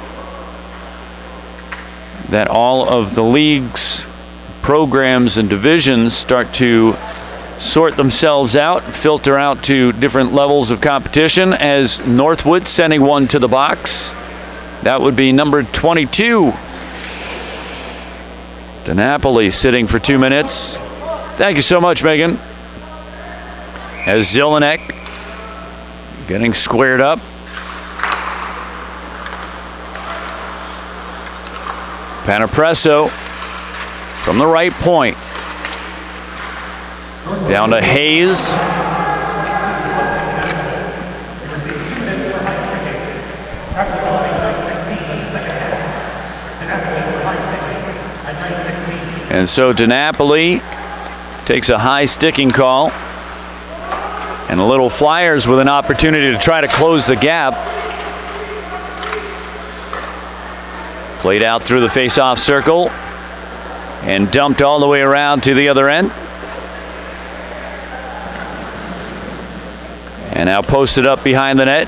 that all of the leagues, programs, and divisions start to sort themselves out, filter out to different levels of competition, as Northwood sending one to the box. That would be number 22. DiNapoli sitting for 2 minutes. Thank you so much, Megan. As Zelenek getting squared up. Panapresso from the right point. Down to Hayes. And so DiNapoli takes a high sticking call. And the Little Flyers with an opportunity to try to close the gap. Played out through the face-off circle and dumped all the way around to the other end. And now posted up behind the net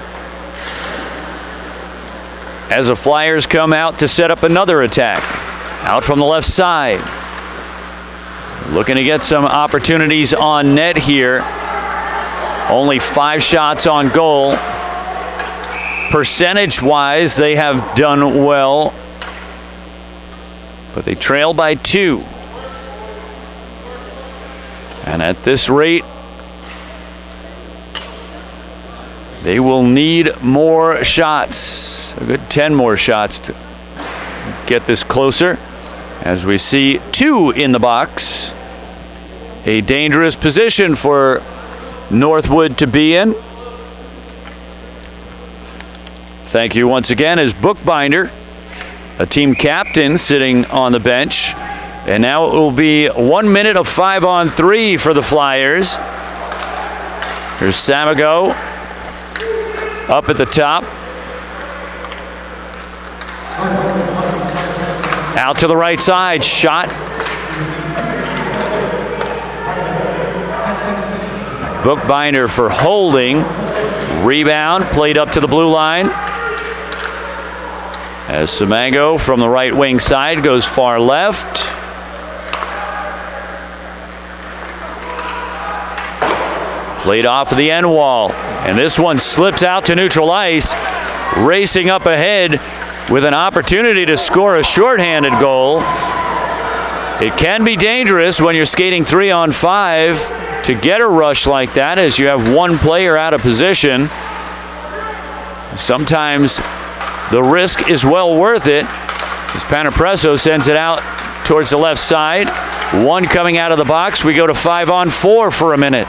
as the Flyers come out to set up another attack. Out from the left side. Looking to get some opportunities on net here. Only 5 shots on goal. Percentage-wise, they have done well. But they trail by 2. And at this rate, they will need more shots. A good 10 more shots to get this closer. As we see 2 in the box. A dangerous position for Northwood to be in. Thank you once again as Bookbinder, a team captain, sitting on the bench. And now it will be 1 minute of 5-on-3 for the Flyers. Here's Samago up at the top. Out to the right side, shot. Bookbinder for holding. Rebound, played up to the blue line. As Samago from the right wing side goes far left. Played off of the end wall. And this one slips out to neutral ice. Racing up ahead with an opportunity to score a shorthanded goal. It can be dangerous when you're skating 3-on-5 to get a rush like that, as you have one player out of position. Sometimes the risk is well worth it, as Panapresso sends it out towards the left side. One coming out of the box. We go to 5-on-4 for a minute.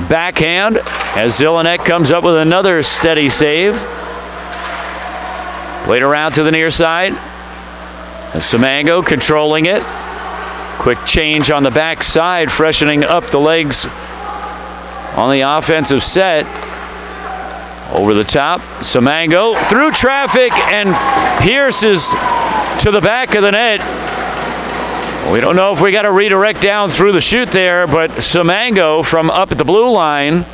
Backhand as Zelenek comes up with another steady save. Played around to the near side. Samago controlling it. Quick change on the back side, freshening up the legs on the offensive set. Over the top, Samago through traffic and pierces to the back of the net. We don't know if we got a redirect down through the chute there, but Samago from up at the blue line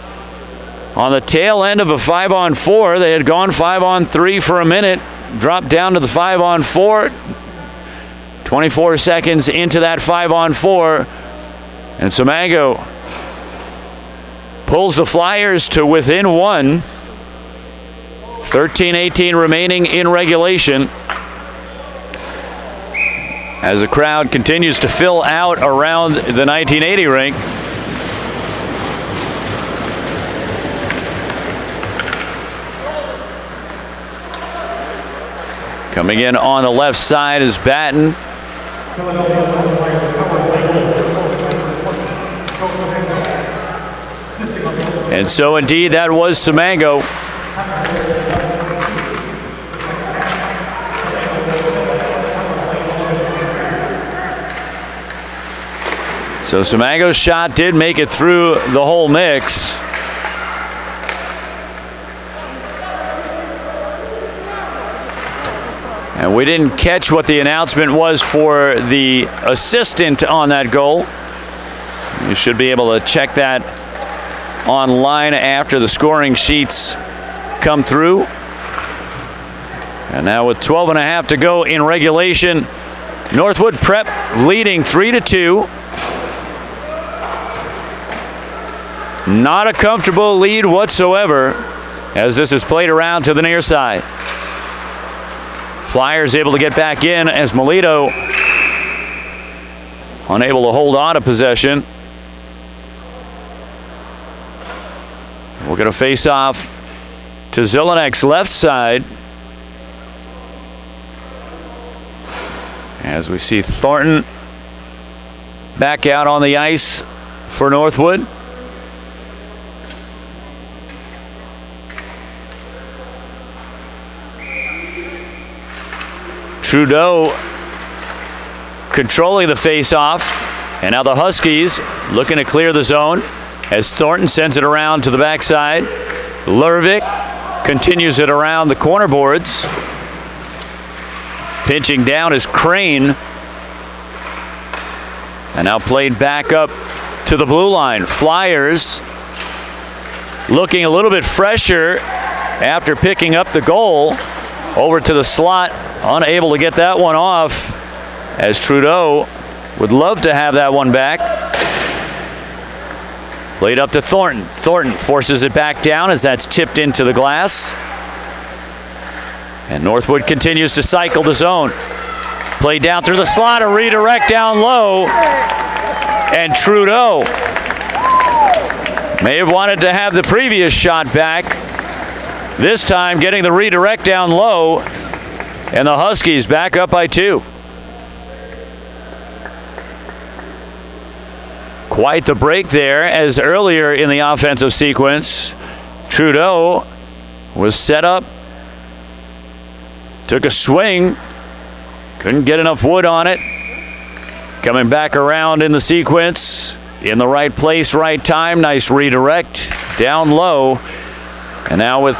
on the tail end of a 5-on-4. They had gone 5-on-3 for a minute, dropped down to the 5-on-4. 24 seconds into that 5-on-4, and Samago pulls the Flyers to within one. 13-18 remaining in regulation, as the crowd continues to fill out around the 1980 rink. Coming in on the left side is Batten. And so indeed that was Samago. So Samago's shot did make it through the whole mix. And we didn't catch what the announcement was for the assistant on that goal. You should be able to check that online after the scoring sheets come through. And now with 12.5 to go in regulation, Northwood Prep leading 3-2. Not a comfortable lead whatsoever, as this is played around to the near side. Flyers able to get back in as Melito unable to hold on to possession. We're going to face off to Zelenek's left side, as we see Thornton back out on the ice for Northwood. Trudeau controlling the face-off, and now the Huskies looking to clear the zone as Thornton sends it around to the backside. Lervik continues it around the corner boards. Pinching down is Crane, and now played back up to the blue line. Flyers looking a little bit fresher after picking up the goal. Over to the slot, unable to get that one off, as Trudeau would love to have that one back. Played up to Thornton. Thornton forces it back down as that's tipped into the glass. And Northwood continues to cycle the zone. Played down through the slot, a redirect down low. And Trudeau may have wanted to have the previous shot back. This time getting the redirect down low, and the Huskies back up by 2. Quite the break there, as earlier in the offensive sequence, Trudeau was set up, took a swing, couldn't get enough wood on it. Coming back around in the sequence, in the right place, right time, nice redirect, down low. And now with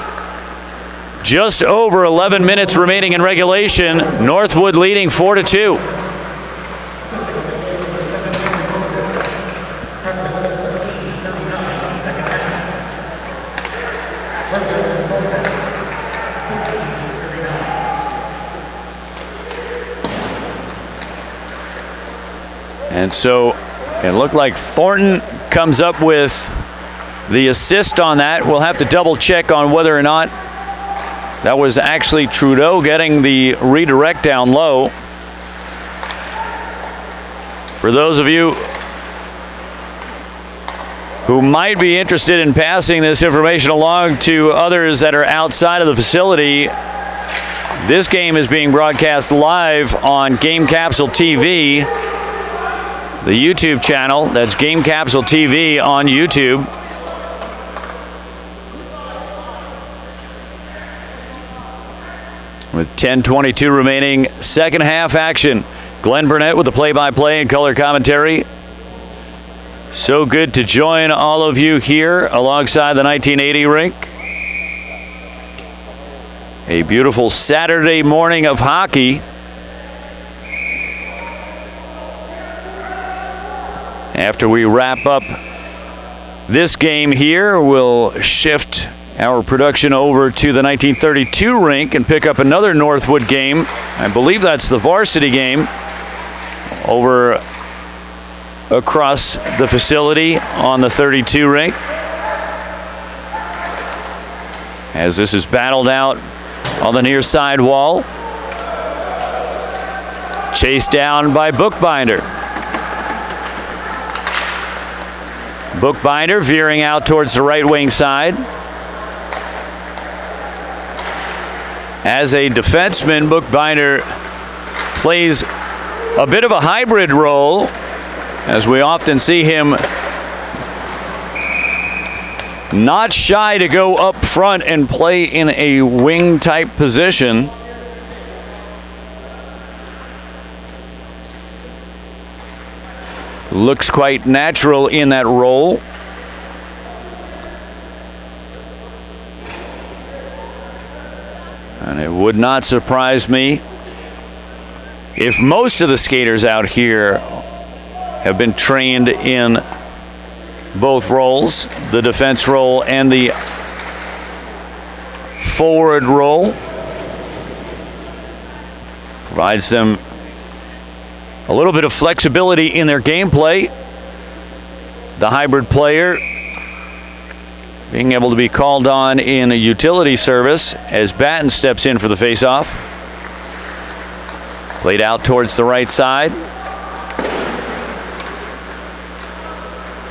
just over 11 minutes remaining in regulation, Northwood leading 4-2. And so it looked like Thornton comes up with the assist on that. We'll have to double check on whether or not that was actually Trudeau getting the redirect down low. For those of you who might be interested in passing this information along to others that are outside of the facility, this game is being broadcast live on Game Capsule TV, the YouTube channel. That's Game Capsule TV on YouTube. With 10:22 remaining, second half action. Glenn Burnett with the play-by-play and color commentary. So good to join all of you here alongside the 1980 rink. A beautiful Saturday morning of hockey. After we wrap up this game here, we'll shift our production over to the 1932 rink and pick up another Northwood game. I believe that's the varsity game over across the facility on the 32 rink. As this is battled out on the near side wall. Chased down by Bookbinder. Bookbinder veering out towards the right wing side. As a defenseman, Bookbinder plays a bit of a hybrid role, as we often see him not shy to go up front and play in a wing type position. Looks quite natural in that role. And it would not surprise me if most of the skaters out here have been trained in both roles, the defense role and the forward role. Provides them a little bit of flexibility in their gameplay. The hybrid player being able to be called on in a utility service as Batten steps in for the faceoff. Played out towards the right side.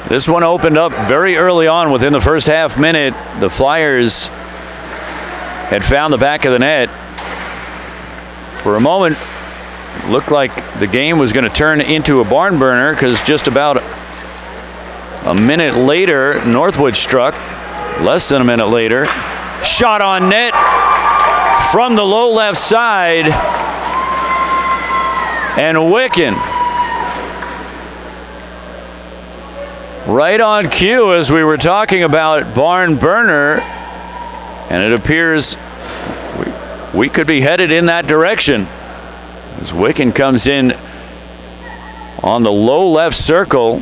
This one opened up very early on within the first half minute. The Flyers had found the back of the net. For a moment, it looked like the game was going to turn into a barn burner, because just about a minute later, Northwood struck. Less than a minute later. Shot on net from the low left side. And Wicken right on cue as we were talking about barn burner. And it appears we could be headed in that direction. As Wicken comes in on the low left circle.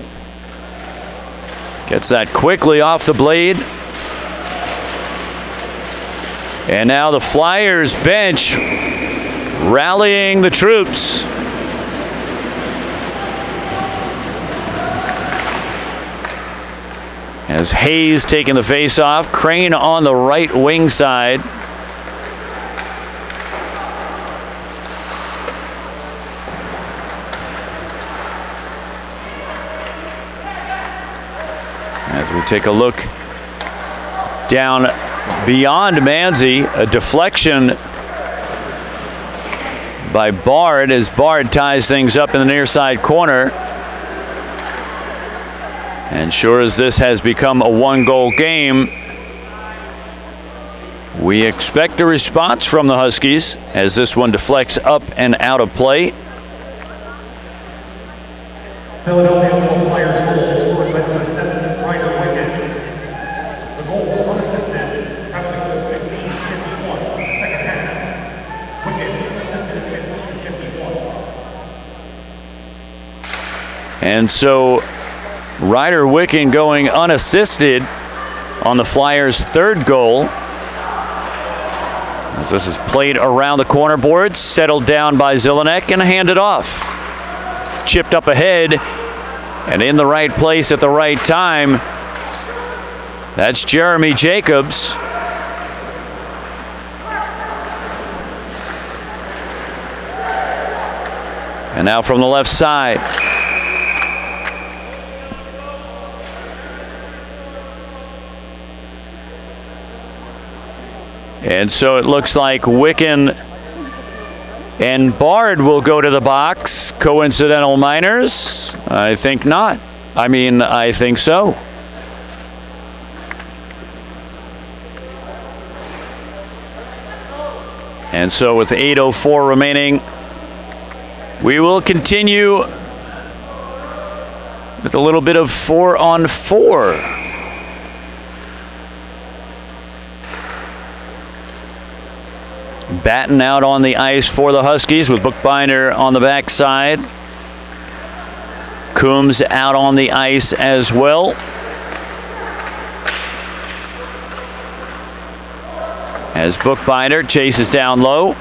Gets that quickly off the blade. And now the Flyers bench rallying the troops. As Hayes taking the face-off, Crane on the right wing side. As we take a look down beyond Manzi, a deflection by Bard as Bard ties things up in the near side corner. And sure as this has become a one-goal game, we expect a response from the Huskies as this one deflects up and out of play. Philadelphia Flyers goal scored by the assistant Ryder Wickett. The goal was unassisted, tied the goal 15-51 in the second half. Wickett assisted 15-51. And so Ryder Wickett going unassisted on the Flyers' third goal. As this is played around the corner boards, settled down by Zelenek and handed off. Chipped up ahead and in the right place at the right time. That's Jeremy Jacobs. And now from the left side. And so it looks like Wiccan and Bard will go to the box. Coincidental minors? I think not. I think so. And so with 8:04 remaining, we will continue with a little bit of 4-on-4. Batten out on the ice for the Huskies with Bookbinder on the backside. Coombs out on the ice as well. As Bookbinder chases down low.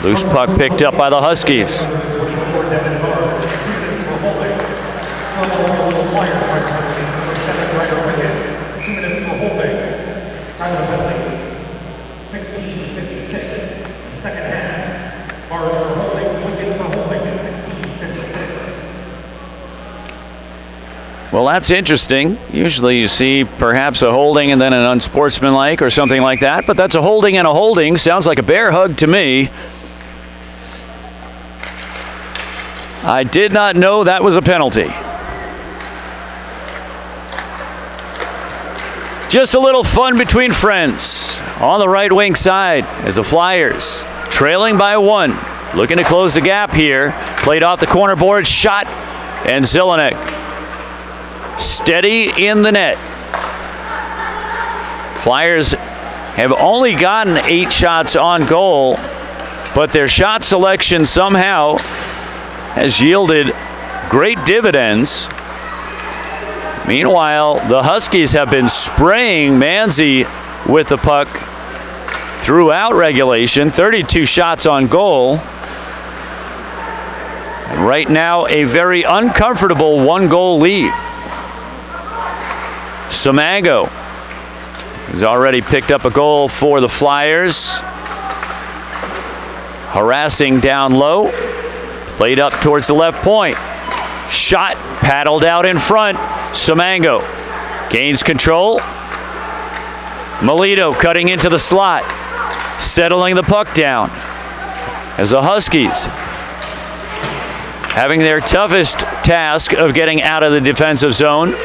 Loose puck picked up by the Huskies. Well, that's interesting. Usually you see perhaps a holding and then an unsportsmanlike or something like that, but that's a holding and a holding. Sounds like a bear hug to me. I did not know that was a penalty. Just a little fun between friends on the right wing side as the Flyers trailing by 1. Looking to close the gap here. Played off the corner board, shot, and Zelenek steady in the net. Flyers have only gotten 8 shots on goal, but their shot selection somehow has yielded great dividends. Meanwhile, the Huskies have been spraying Manzi with the puck throughout regulation. 32 shots on goal. And right now, a very uncomfortable 1-goal lead. Samago has already picked up a goal for the Flyers. Harassing down low. Played up towards the left point. Shot paddled out in front. Samago gains control. Melito cutting into the slot. Settling the puck down. As the Huskies having their toughest task of getting out of the defensive zone.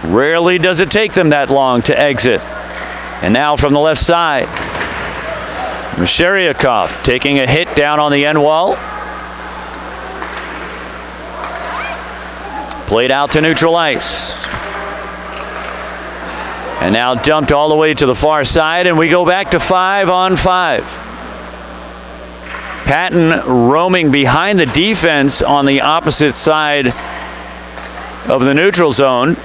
Rarely does it take them that long to exit. And now from the left side, Masheryakov taking a hit down on the end wall. Played out to neutral ice. And now dumped all the way to the far side, and we go back to 5-on-5. Patton roaming behind the defense on the opposite side of the neutral zone.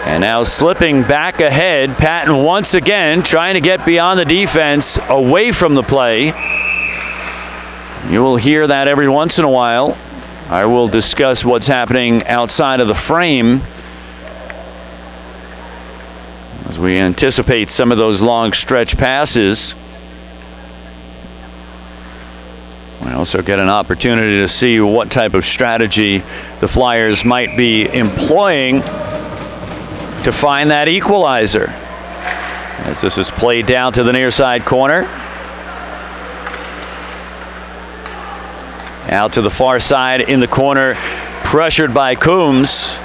And now slipping back ahead, Patton once again trying to get beyond the defense, away from the play. You will hear that every once in a while. I will discuss what's happening outside of the frame as we anticipate some of those long stretch passes. We also get an opportunity to see what type of strategy the Flyers might be employing to find that equalizer. As this is played down to the near side corner. Out to the far side in the corner, pressured by Coombs.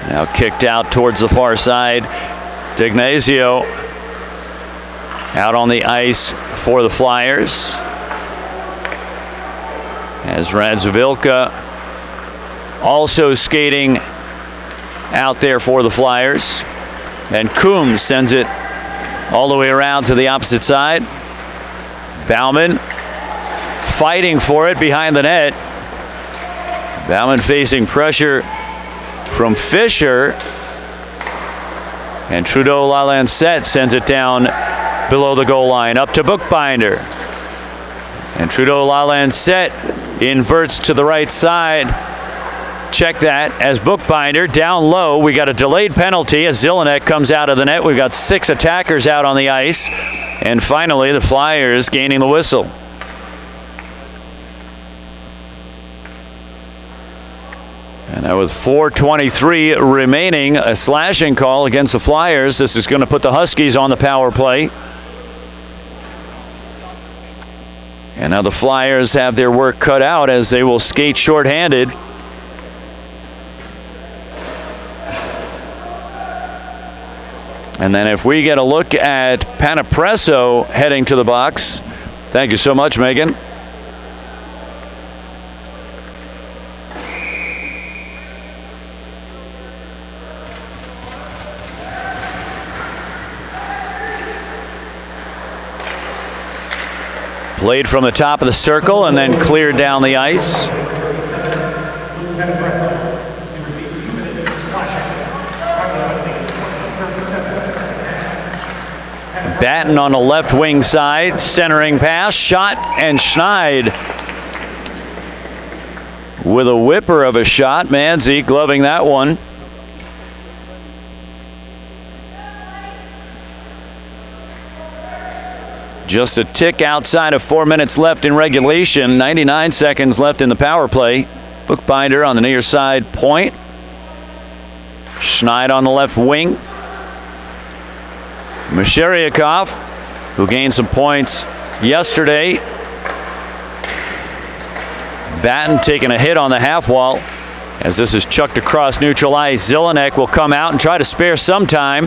Now kicked out towards the far side. D'Ignazio out on the ice for the Flyers. As Radzivilka also skating out there for the Flyers. And Coombs sends it all the way around to the opposite side. Bauman fighting for it behind the net. Bauman facing pressure from Fisher. And Trudeau Lalancette sends it down below the goal line, up to Bookbinder. And Trudeau Lalancette inverts to the right side. Check that as Bookbinder down low. We got a delayed penalty as Zelenek comes out of the net. We've got 6 attackers out on the ice. And finally, the Flyers gaining the whistle. And now with 4:23 remaining, a slashing call against the Flyers. This is going to put the Huskies on the power play. And now the Flyers have their work cut out as they will skate shorthanded. And then if we get a look at Panapresso heading to the box. Thank you so much, Megan. Played from the top of the circle and then cleared down the ice. Batten on the left wing side, centering pass, shot, and Schneid with a whipper of a shot. Manzi gloving that one. Just a tick outside of 4 minutes left in regulation. 99 seconds left in the power play. Bookbinder on the near side point. Schneid on the left wing. Masheryakov, who gained some points yesterday. Batten taking a hit on the half wall as this is chucked across neutral ice. Zelenek will come out and try to spare some time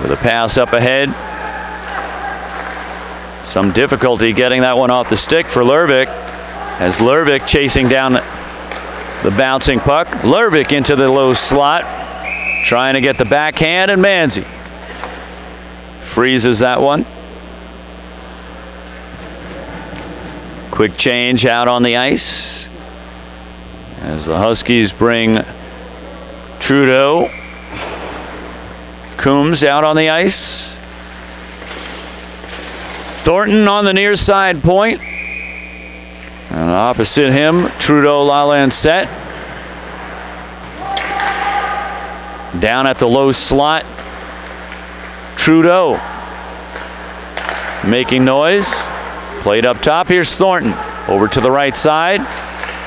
with a pass up ahead. Some difficulty getting that one off the stick for Lervik as Lervik chasing down the bouncing puck. Lervik into the low slot, trying to get the backhand, and Manzi freezes that one. Quick change out on the ice as the Huskies bring Trudeau. Coombs out on the ice. Thornton on the near side point. And opposite him, Trudeau Lalancette. Down at the low slot, Trudeau making noise. Played up top. Here's Thornton over to the right side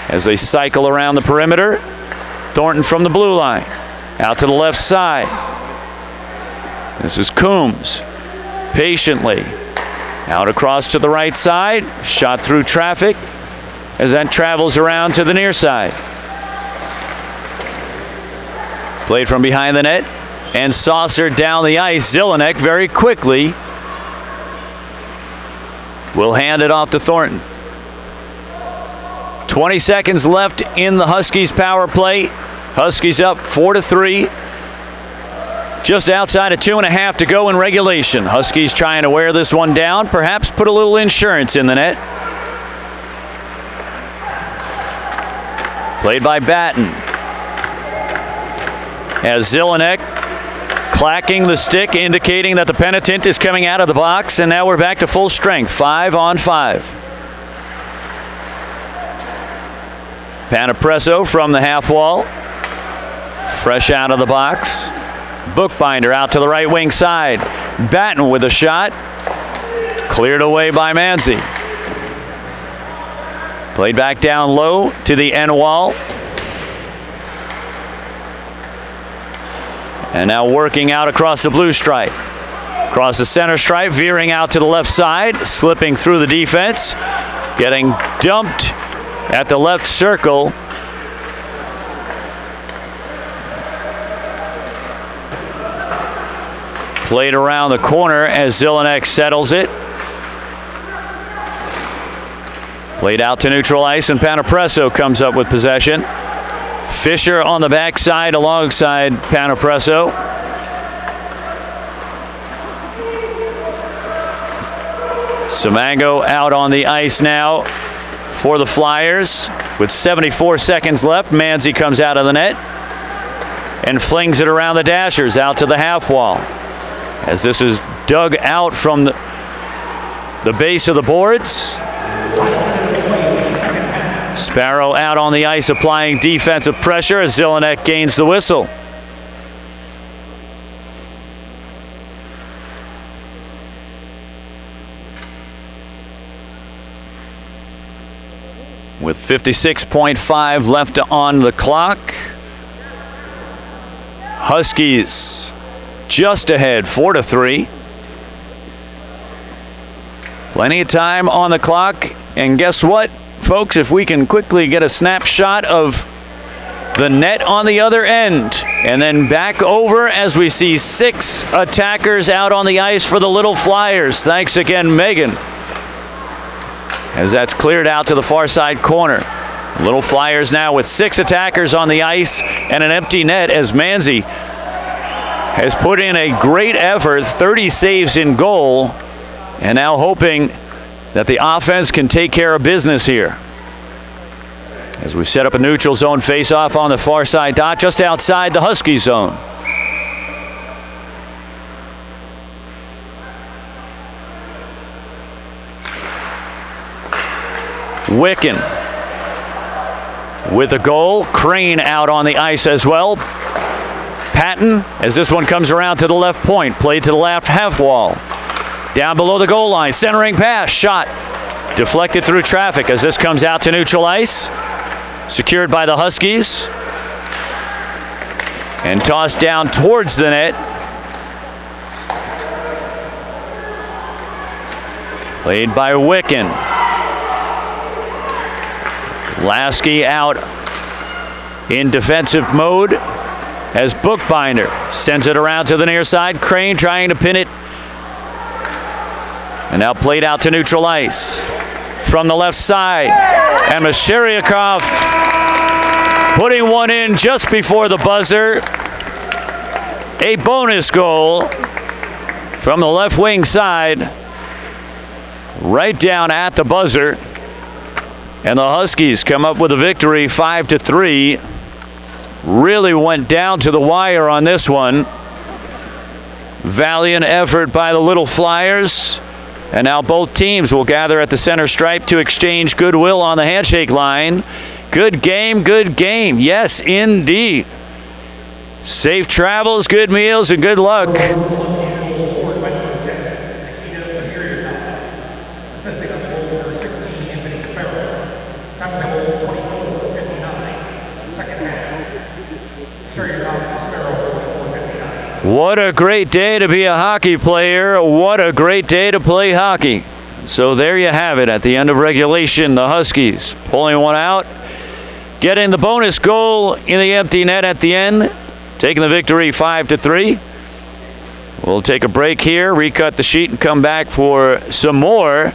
as they cycle around the perimeter. Thornton from the blue line out to the left side. This is Coombs patiently out across to the right side. Shot through traffic as that travels around to the near side. Played from behind the net and saucered down the ice. Zelenek very quickly will hand it off to Thornton. 20 seconds left in the Huskies power play. Huskies up 4-3. Just outside of 2.5 to go in regulation. Huskies trying to wear this one down, perhaps put a little insurance in the net. Played by Batten. As Zelenek clacking the stick, indicating that the penitent is coming out of the box, and now we're back to full strength, 5-on-5. Panapresso from the half wall, fresh out of the box. Bookbinder out to the right wing side. Batten with a shot, cleared away by Manzi. Played back down low to the end wall. And now working out across the blue stripe. Across the center stripe, veering out to the left side, slipping through the defense, getting dumped at the left circle. Played around the corner as Zelenek settles it. Played out to neutral ice, and Panapresso comes up with possession. Fisher on the backside alongside Panapresso. Simango out on the ice now for the Flyers. With 74 seconds left, Manzi comes out of the net and flings it around the Dashers out to the half wall. As this is dug out from the base of the boards. Sparrow out on the ice applying defensive pressure as Zelenek gains the whistle. With 56.5 left on the clock, Huskies just ahead, 4-3. Plenty of time on the clock, and guess what, folks? If we can quickly get a snapshot of the net on the other end, and then back over as we see 6 attackers out on the ice for the Little Flyers. Thanks again, Megan. As that's cleared out to the far side corner. Little Flyers now with 6 attackers on the ice and an empty net as Manzi has put in a great effort, 30 saves in goal, and now hoping that the offense can take care of business here. As we set up a neutral zone face-off on the far side dot, just outside the Husky zone. Wicken with a goal. Crane out on the ice as well. Patton, as this one comes around to the left point, played to the left half wall. Down below the goal line, centering pass, shot. Deflected through traffic as this comes out to neutral ice. Secured by the Huskies. And tossed down towards the net. Played by Wicken. Lasky out in defensive mode as Bookbinder sends it around to the near side. Crane trying to pin it. And now played out to neutral ice from the left side. And Masheryakov putting one in just before the buzzer. A bonus goal from the left wing side, right down at the buzzer. And the Huskies come up with a victory, 5-3. Really went down to the wire on this one. Valiant effort by the Little Flyers. And now both teams will gather at the center stripe to exchange goodwill on the handshake line. Good game, good game. Yes, indeed. Safe travels, good meals, and good luck. What a great day to be a hockey player. What a great day to play hockey. So there you have it at the end of regulation. The Huskies pulling one out, getting the bonus goal in the empty net at the end, taking the victory 5-3. We'll take a break here, recut the sheet, and come back for some more.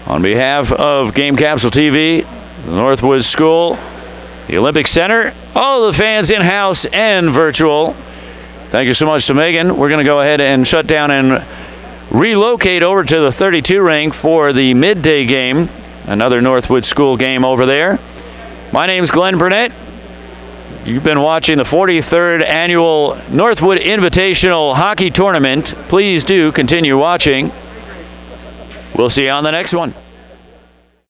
On behalf of Game Capsule TV, the Northwood School, the Olympic Center, all the fans in-house and virtual, thank you so much to Megan. We're going to go ahead and shut down and relocate over to the 32 rink for the midday game, another Northwood School game over there. My name's Glenn Burnett. You've been watching the 43rd Annual Northwood Invitational Hockey Tournament. Please do continue watching. We'll see you on the next one.